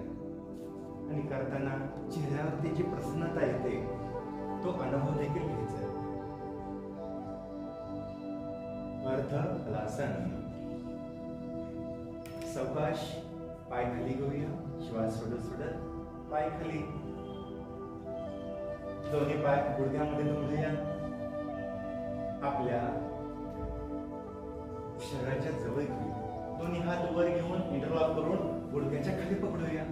आणि करताना चेहऱ्यावरती जी प्रसन्नता येते तो अनुभव देखील घ्यायचा आहे. अर्ध हलासन. सावकाश पाय खाली घेऊया. श्वास सोडत सोडत पाय खाली. दोन्ही पाय गुडघ्यामध्ये जोडूया. आपल्या शरीराच्या जवळ घेऊया. दोन्ही हात वर घेऊन इंटरलॉक करून गुडघ्याच्या खाली पकडूया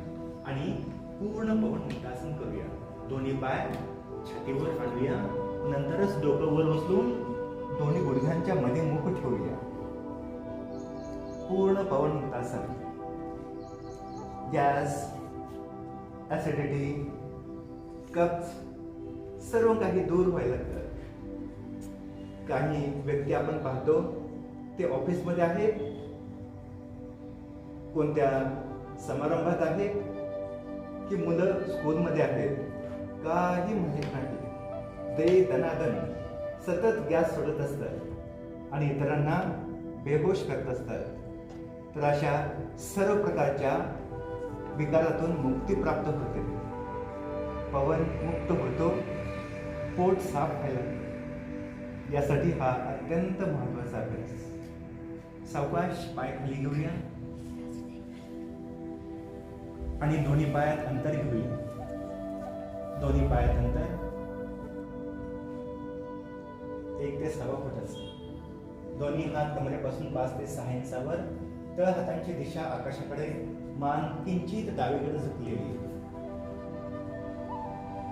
आणि पूर्ण पवन मुक्तासन करूया. दोन्ही पाय छातीवर आणूया. नंतरच डोकं वर उचलून दोन्ही गुडघ्यांच्या मध्ये मुख ठेवूया. पूर्ण पवन मुक्तासन. गॅस, ऍसिडिटी, कफ सर्व काही दूर व्हायला लागतं. काही व्यक्ती आपण पाहतो ते ऑफिसमध्ये आहेत, कोणत्या समारंभात आहेत की मुलं स्कूलमध्ये आहेत, काही माहीत नाही. ते दनादन सतत गॅस सोडत असतात आणि इतरांना बेहोश करत असतात. तर अशा सर्व प्रकारच्या विकारातून मुक्ती प्राप्त होते. पवन मुक्त होतो. पोट साफ व्हायला लागतं. यासाठी हा अत्यंत महत्वाचा अभ्यास. सावकाश पाय खाली घेऊया आणि दोन्ही पायात अंतर घेऊया. दोन्ही पायात अंतर 1 ते 6 फूट असतं. दोन्ही हात कमरेपासून 5 ते 6 इंचावर. तळ हातांची दिशा आकाशाकडे. मान किंचित डावीकडे झुकलेली.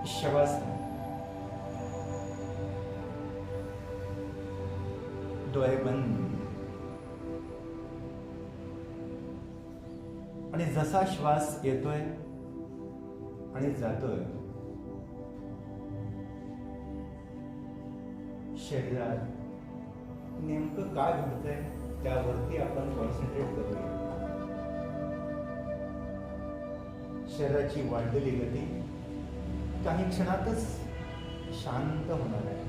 शवासन. डोळे बंद आणि जसा श्वास येतोय आणि जातोय शरीरात नेमकं काय घडतंय त्यावरती आपण कॉन्सन्ट्रेट करूया. शरीराची वाढलेली गती काही क्षणातच शांत होणार आहे.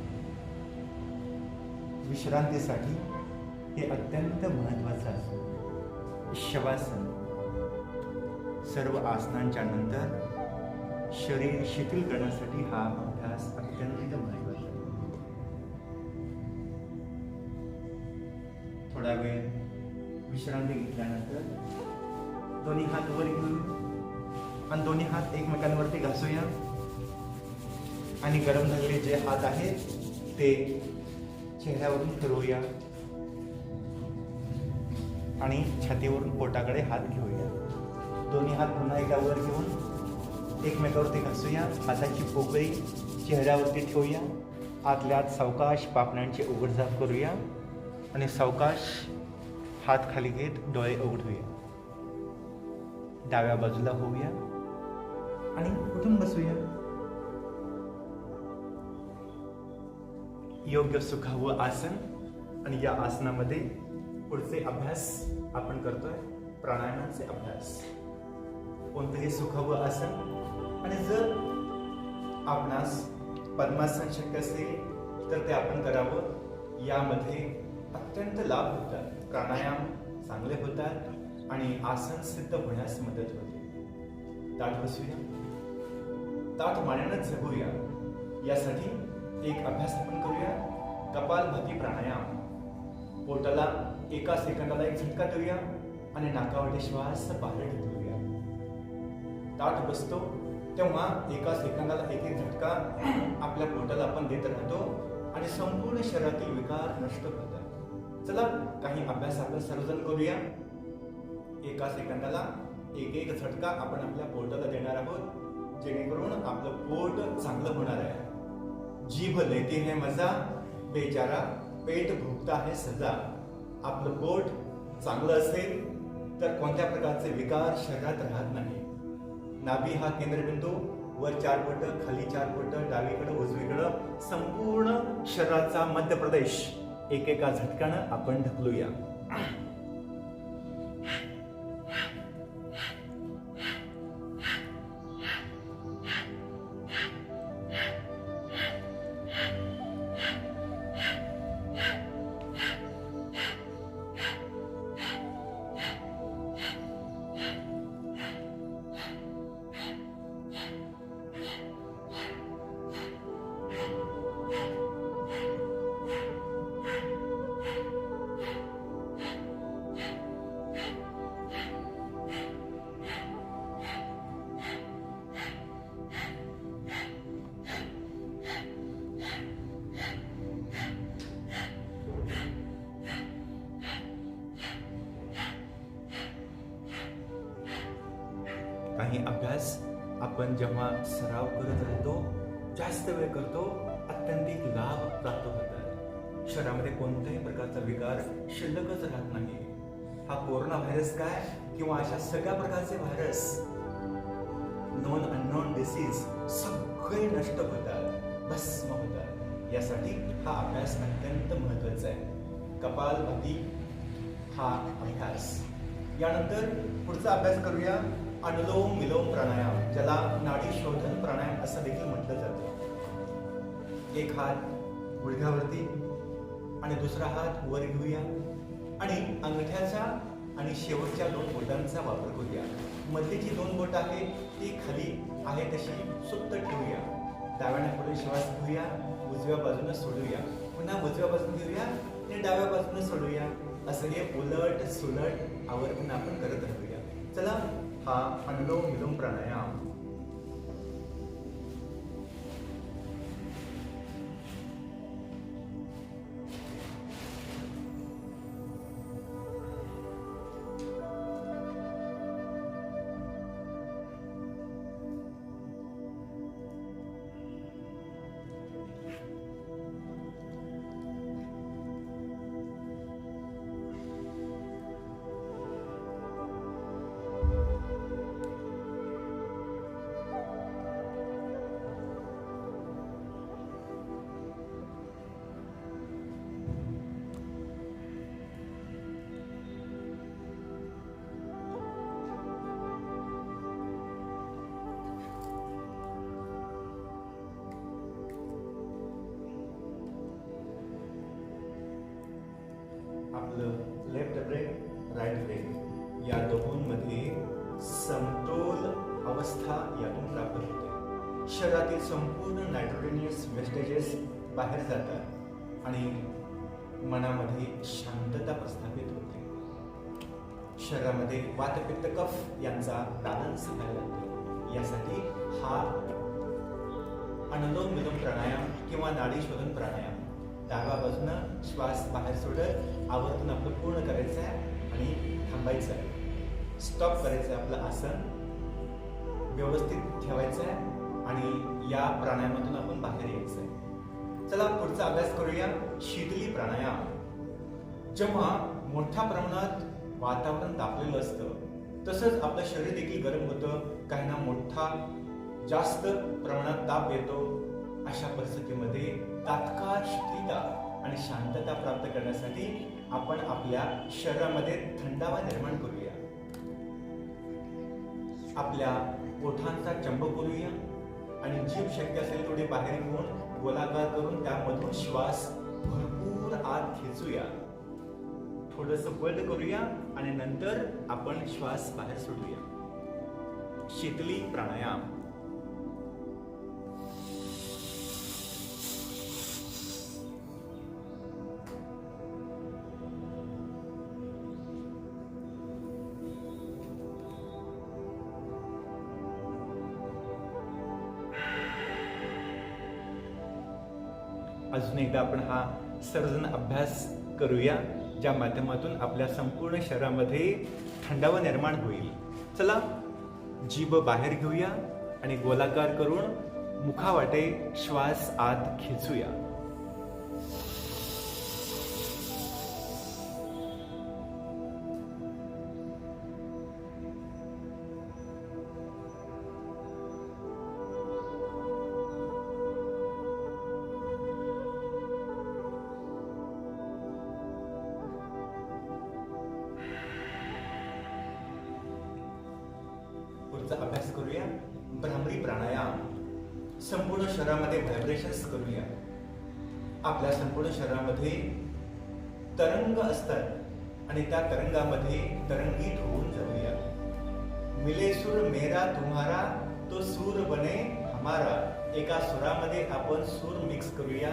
विश्रांतीसाठी हे अत्यंत महत्त्वाचं असतं. शवासन. सर्व आसनांच्या नंतर शरीर शिथिल करण्यासाठी हा अभ्यास अत्यंत महत्त्वाचा आहे. थोडा वेळ विश्रांती घेतल्यानंतर दोन्ही हात वर घेऊन आणि दोन्ही हात एकमेकांवरती घासूया आणि गरम झालेले जे हात आहेत ते चेहऱ्यावरून फिरवूया आणि छातीवरून पोटाकडे हात घेऊया. दोन्ही हात पुन्हा एकदा वर घेऊन एकमेकावरती घासूया. हाताची पोकळी चेहऱ्यावरती ठेवूया. आतल्या आत सावकाश पापण्यांचे उघडझाप करूया आणि सावकाश हात खाली घेत डोळे उघडूया. डाव्या बाजूला होऊया आणि उठून बसूया. योग्य सुखावं आसन. आणि या आसनामध्ये पुढचे अभ्यास आपण करतोय प्राणायामाचे अभ्यास. कोणतंही सुखावं आसन. आणि जर आपणास पद्मासन शक्य असेल तर ते आपण करावं. यामध्ये अत्यंत लाभ होतात. प्राणायाम चांगले होतात आणि आसन सिद्ध होण्यास मदत होते. ताठ बसूया. ताठ मानेनं जगूया. यासाठी एक अभ्यास आपण करूया. कपालभाती प्राणायाम. पोटाला एका सेकंदाला एक झटका देऊया आणि नाकावाटे श्वास बाहेर ढकलूया. ताठ बसतो तेव्हा एका सेकंदाला एक एक झटका आपल्या पोटाला आपण देत राहतो आणि संपूर्ण शरीरातील विकार नष्ट होतात. चला काही अभ्यास आपण सर्वजण करूया. एका सेकंदाला एक एक झटका आपण आपल्या पोटाला देणार आहोत जेणेकरून आपलं पोट चांगलं होणार आहे. जीभ लेती है मजा, बेचारा पेट भुगता है सजा. आपलं पोट चांगलं असेल तर कोणत्या प्रकारचे विकार शरीरात राहत नाही. नाभी हा केंद्रबिंदू. वर 4 बोट, खाली 4 बोट, डावीकडं उजवीकडं संपूर्ण शरीराचा मध्य प्रदेश एकेका झटक्यानं आपण ढकलूया. काही अभ्यास आपण जेव्हा सराव करत राहतो, जास्त वेळ करतो, अत्यंतिक लाभ प्राप्त होतात. शरीरामध्ये कोणत्याही प्रकारचा विकार शिल्लकच राहत नाही. हा कोरोना व्हायरस काय किंवा अशा सगळ्या प्रकारचे व्हायरस, नॉन अननोन डिसीज सगळे नष्ट होतात, भस्म होतात. यासाठी हा अभ्यास अत्यंत महत्वाचा आहे. कपालभाती हा अभ्यास. यानंतर पुढचा अभ्यास करूया अनुलोम विलोम प्राणायाम, ज्याला नाडी शोधन प्राणायाम असं देखील म्हटलं जातं. एक हात गुडघ्यावरती आणि दुसरा हात वर घेऊया आणि अंगठ्याचा आणि शेवटच्या 2 बोटांचा वापर करूया. मधली जी 2 बोट आहे ती खाली आहे तशी सुप्त ठेवूया. डाव्याने पुढे श्वास घेऊया, उजव्या बाजूने सोडूया, पुन्हा उजव्या बाजूने घेऊया आणि डाव्या बाजूने सोडूया. असं हे उलट सुलट आवर्तन आपण करत राहूया. चला हा अनुलोम विलोम प्राणायाम. आपलं लेफ्ट ब्रेन राईट ब्रेन या दोहोंमध्ये समतोल अवस्था यातून प्राप्त होते. शरीरातील संपूर्ण नायट्रोजेनियस वेस्टेजेस बाहेर जातात आणि मनामध्ये शांतता प्रस्थापित होते. शरीरामध्ये वात पित्त कफ यांचा बॅलन्स व्हायला लागतो. यासाठी हा अनुलोम विलोम प्राणायाम किंवा नाडी शोधन प्राणायाम डाव्या बाजूनं श्वास बाहेर सोडत आवर्तन आपलं पूर्ण करायचं आहे आणि थांबायचं आहे. स्टॉप करायचं आहे. आपलं आसन व्यवस्थित ठेवायचं आहे आणि या प्राणायामातून आपण बाहेर यायचं आहे. चला पुढचा अभ्यास करूया. शीतली प्राणायाम. जेव्हा मोठ्या प्रमाणात वातावरण तापलेलं असतं तसंच आपलं शरीर देखील गरम होतं. काहींना मोठा जास्त प्रमाणात ताप येतो. अशा परिस्थितीमध्ये तात्काळ शिथिलता आणि शांतता प्राप्त करण्यासाठी आपण आपल्या शरीरामध्ये थंडावा निर्माण करूया. आपल्या ओठांचा चंबक करूया आणि जीभ शक्य असेल तेवढे बाहेर घेऊन गोलाकार करून त्यामधून श्वास भरपूर आत खेचूया. थोडंसं बंद करूया आणि नंतर आपण श्वास बाहेर सोडूया. शीतली प्राणायाम. अजून एकदा आपण हा सर्वजण अभ्यास करूया ज्या माध्यमातून आपल्या संपूर्ण शरीरामध्ये थंडावा निर्माण होईल. चला जीभ बाहेर घेऊया आणि गोलाकार करून मुखावाटे श्वास आत खेचूया. पुढचा अभ्यास करूया. भ्रामरी प्राणायाम. संपूर्ण शरीरामध्ये व्हायब्रेशन्स करूया. आपल्या संपूर्ण शरीरामध्ये तरंग असतात आणि त्या तरंगामध्ये तरंगित होऊन जाऊया. मिले सूर मेरा तुम्हारा तो सूर बने हमारा. एका सुरामध्ये आपण सूर मिक्स करूया.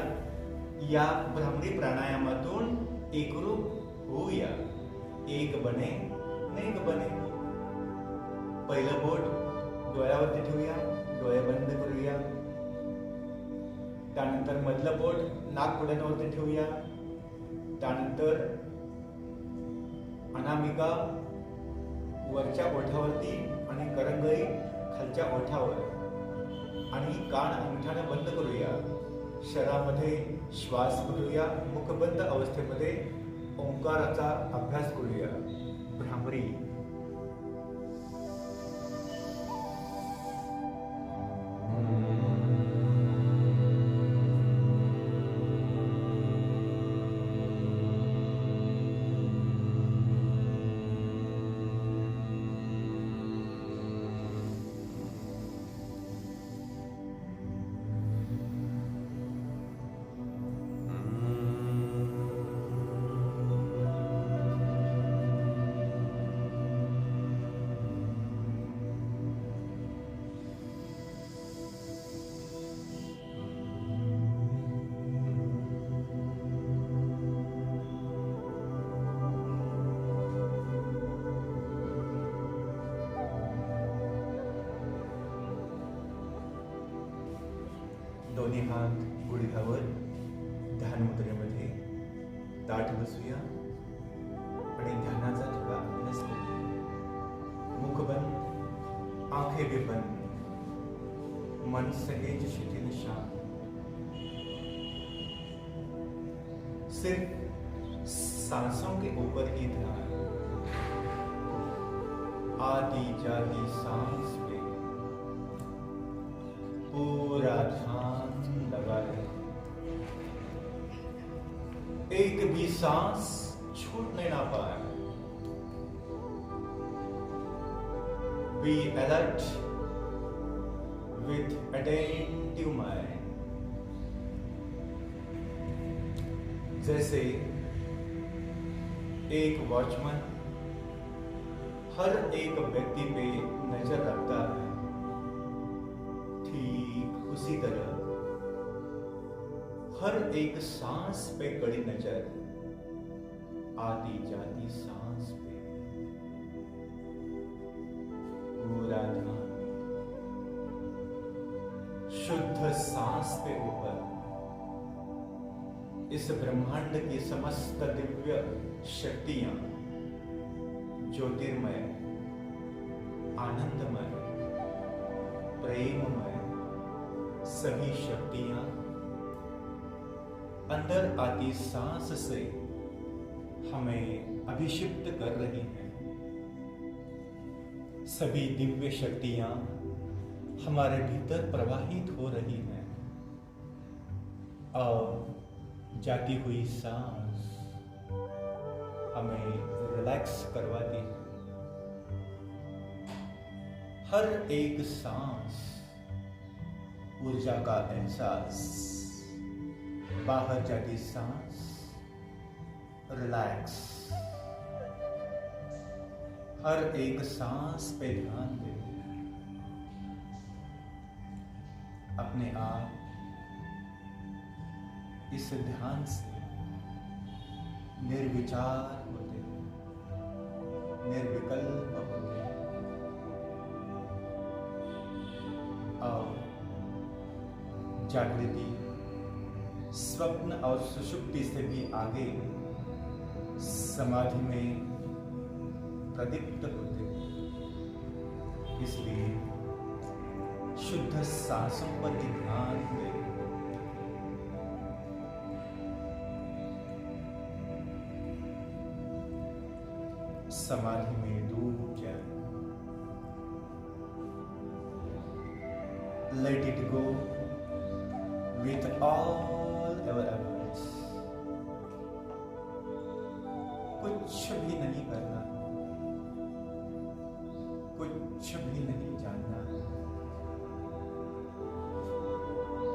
या भ्रामरी प्राणायामातून एकरूप होऊया. एक बने नेक बने. पहिलं बोट डोळ्यावरती ठेवूया. डोळे बंद करूया. त्यानंतर मधलं बोट नाकपुड्यांवरती ठेवूया. त्यानंतर अनामिका वरच्या ओठावरती आणि करंगळी खालच्या ओठावर आणि कान अंगठ्याने बंद करूया. शरीरामध्ये श्वास करूया. मुखबंद अवस्थेमध्ये ओंकाराचा अभ्यास करूया. भ्रामरी. दोन्ही हात गुडघ्यावर ध्यान मुद्रेमध्ये ताठ बसूया आणि ध्यानाचा थोडा अभ्यास करूया. मुख बंद, आंखें भी बंद, मन सहेज शिथिल शांत. सिर्फ सांसों के ऊपर ही ध्यान. आधी जाती सांस पे पूरा ध्यान लगा है. एक भी सांस छूटने ना पाए. Be alert with attentive mind. जैसे एक वॉचमैन हर एक व्यक्ति पे नजर रखता है, ठीक उसी तरह हर एक सांस पे कड़ी नजर, आती जाती सांस पे पूरा ध्यान शुद्ध सांस पे ऊपर इस ब्रह्मांड की समस्त दिव्य शक्तियां, ज्योतिर्मय, आनंदमय, प्रेममय सभी शक्तियां अंदर आती सांस से हमें अभिषिक्त कर रही हैं। सभी दिव्य शक्तियां हमारे भीतर प्रवाहित हो रही हैं और जाती हुई सांस हमें रिलैक्स करवाती है। हर एक सांस ऊर्जा का एहसास, बाहर जाती सांस रिलैक्स। हर एक सांस पे ध्यान दे, अपने आप इस ध्यान से निर्विचार होते, निर्विकल्प होते और जागृति, स्वप्न और सुषुप्ति से भी आगे समाधि में प्रदीप्त होते। इसलिए शुद्ध सांसों पर ही ध्यान दें। समाधि में डूब जाए। Let it go with all our efforts. कुछ भी नहीं करना, कुछ भी नहीं जानना,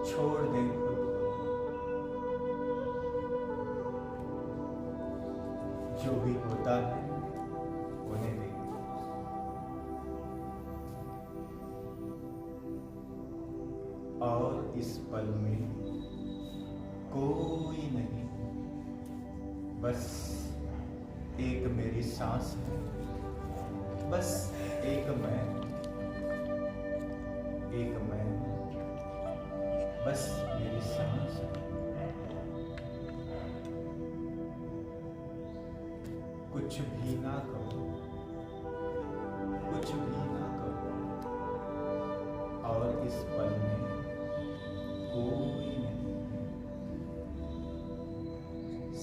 छोड़ दें खुद को। जो भी होता है होने दें। और इस पल में कोई नहीं, बस एक मेरी सांस है, बस एक मैं, बस मेरी सांस है। कुछ भी ना करो, कुछ भी ना करो, और इस पल में कोई नहीं,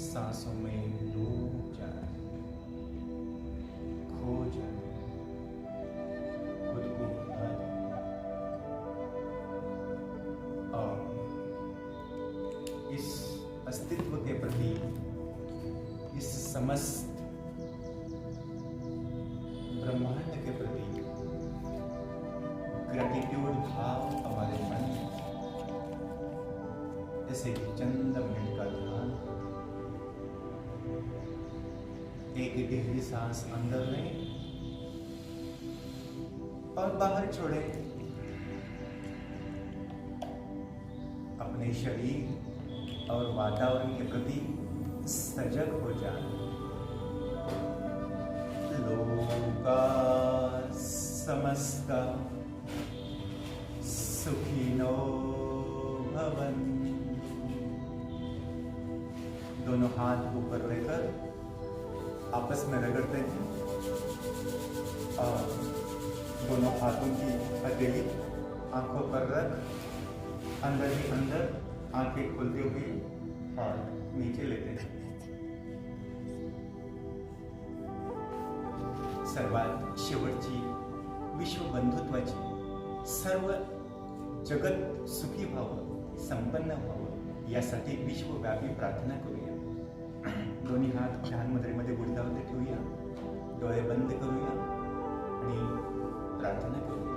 सांसों में डूब जाए, खो जाए, खुद को भुला दे। और इस अस्तित्व के प्रति, इस समस्त ब्रह्मांड के प्रति ग्रेटिट्यूड भाव हमारे मन में, जैसे कि चंद मिनट का ध्यान। एक गहरी सांस अंदर लें और बाहर छोड़ें। अपने शरीर और वातावरण के प्रति सजग हो जाए। लोका समस्ता सुखिनो भवन्तु। दोनों हाथ ऊपर लेकर आपस में रगड़ते हैं और दोनों हाथों की हथेली आंखों पर रख अंदर ही अंदर आंखें खोलते हुए हाथ नीचे लेते हैं। सर्वात शेवटची विश्व बंधुत्वाची, सर्व जगत सुखी व्हावं, संपन्न व्हावं यासाठी विश्वव्यापी प्रार्थना करूया। दोन्ही हात ध्यान मुद्रेमध्ये गुढग्यावरती ठेवूया, डोळे बंद करूया आणि प्रार्थना करूया।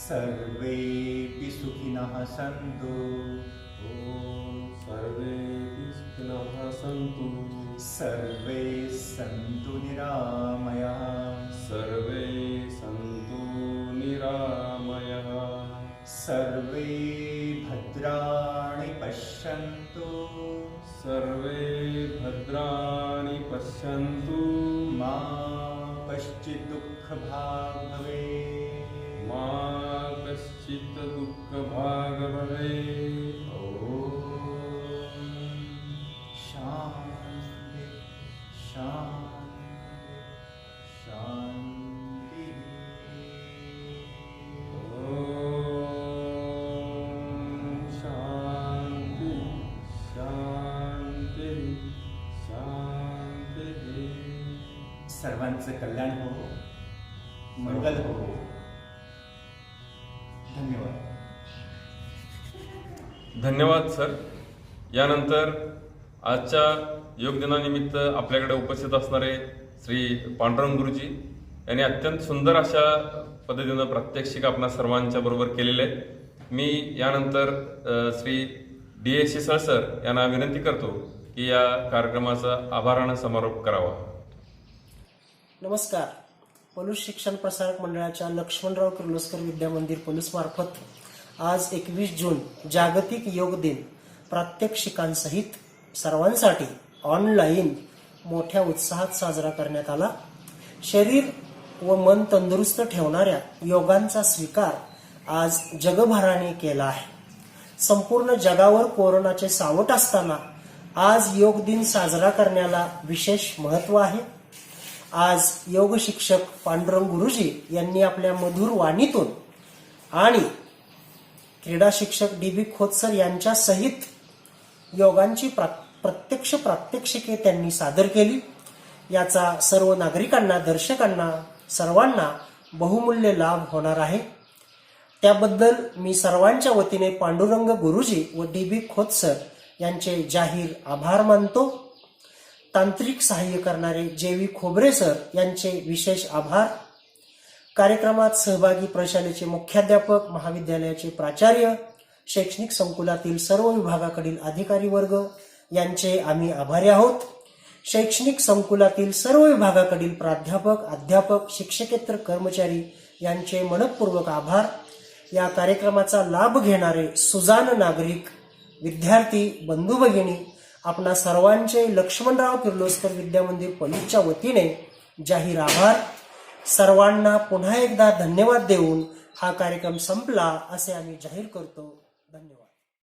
सर्वेपि सुखिनः सन्तु। ॐ सर्वेऽपि सुखिनः सन्तु। सर्वे सन्तु निरामयाः। सर्वे सन्तु निरामयाः। सर्वे भद्राणि पश्यन्तु। सर्वे भद्राणि पश्यन्तु। मा कश्चित् दुःखभाग् भवेत्। मा कश्चित् दुःखभाग् भवेत्। ॐ शान्ति शान्ति शान्तिः। शांति शांति शांति। सर्वांचं कल्याण हो, मंगल हो. धन्यवाद. धन्यवाद सर. यानंतर आजच्या योग दिनानिमित्त आपल्याकडे उपस्थित असणारे श्री पांडुरंग गुरुजी यांनी अत्यंत सुंदर अशा पद्धतीनं प्रात्यक्षिक आपणा सर्वांच्या बरोबर केलेले आहे. मी यानंतर श्री D.A. शिसळ सर यांना विनंती करतो की या कार्यक्रमाचा आभारानं समारोप करावा. नमस्कार. पलूस शिक्षण प्रसारक मंडळाच्या लक्ष्मणराव किर्लोस्कर विद्यामंदिर पलूस मार्फत आज 21 जून जागतिक योग दिन प्रात्यक्षिकांसहित सर्वांसाठी ऑनलाईन मोठ्या उत्साहात साजरा करण्यात आला. शरीर व मन तंदुरुस्त ठेवणाऱ्या योगांचा स्वीकार आज जगभराने केला आहे. संपूर्ण जगावर कोरोनाचे सावट असताना आज योग दिन साजरा करण्याला विशेष महत्त्व आहे. आज योग शिक्षक पांडुरंग गुरुजी यांनी आपल्या मधुर वाणीतून आणि क्रीडा शिक्षक D.B. खोत सर यांच्या सहित योगांची प्रत्यक्ष प्रात्यक्षिके त्यांनी सादर केली. याचा सर्व नागरिकांना, दर्शकांना, सर्वांना बहुमूल्य लाभ होणार आहे. त्याबद्दल मी सर्वांच्या वतीने पांडुरंग गुरुजी व D.B. खोत सर यांचे जाहीर आभार मानतो. तांत्रिक सहाय्य करणारे J.V. खोबरे सर यांचे विशेष आभार. कार्यक्रमात सहभागी प्रशालेचे मुख्याध्यापक, महाविद्यालयाचे प्राचार्य, शैक्षणिक संकुलातील सर्व विभागाकडील अधिकारी वर्ग यांचे आम्ही आभारी आहोत. शैक्षणिक संकुलातील सर्व विभागाकडील प्राध्यापक, अध्यापक, शिक्षकेतर कर्मचारी यांचे मनपूर्वक आभार. या कार्यक्रमाचा लाभ घेणारे सुजाण नागरिक, विद्यार्थी, बंधू भगिनी आपणा सर्वांचे लक्ष्मणराव किर्लोस्कर विद्यामंदिर पलूसच्या वतीने जाहीर आभार. सर्वांना पुन्हा एकदा धन्यवाद देऊन हा कार्यक्रम संपला असे आम्ही जाहीर करतो.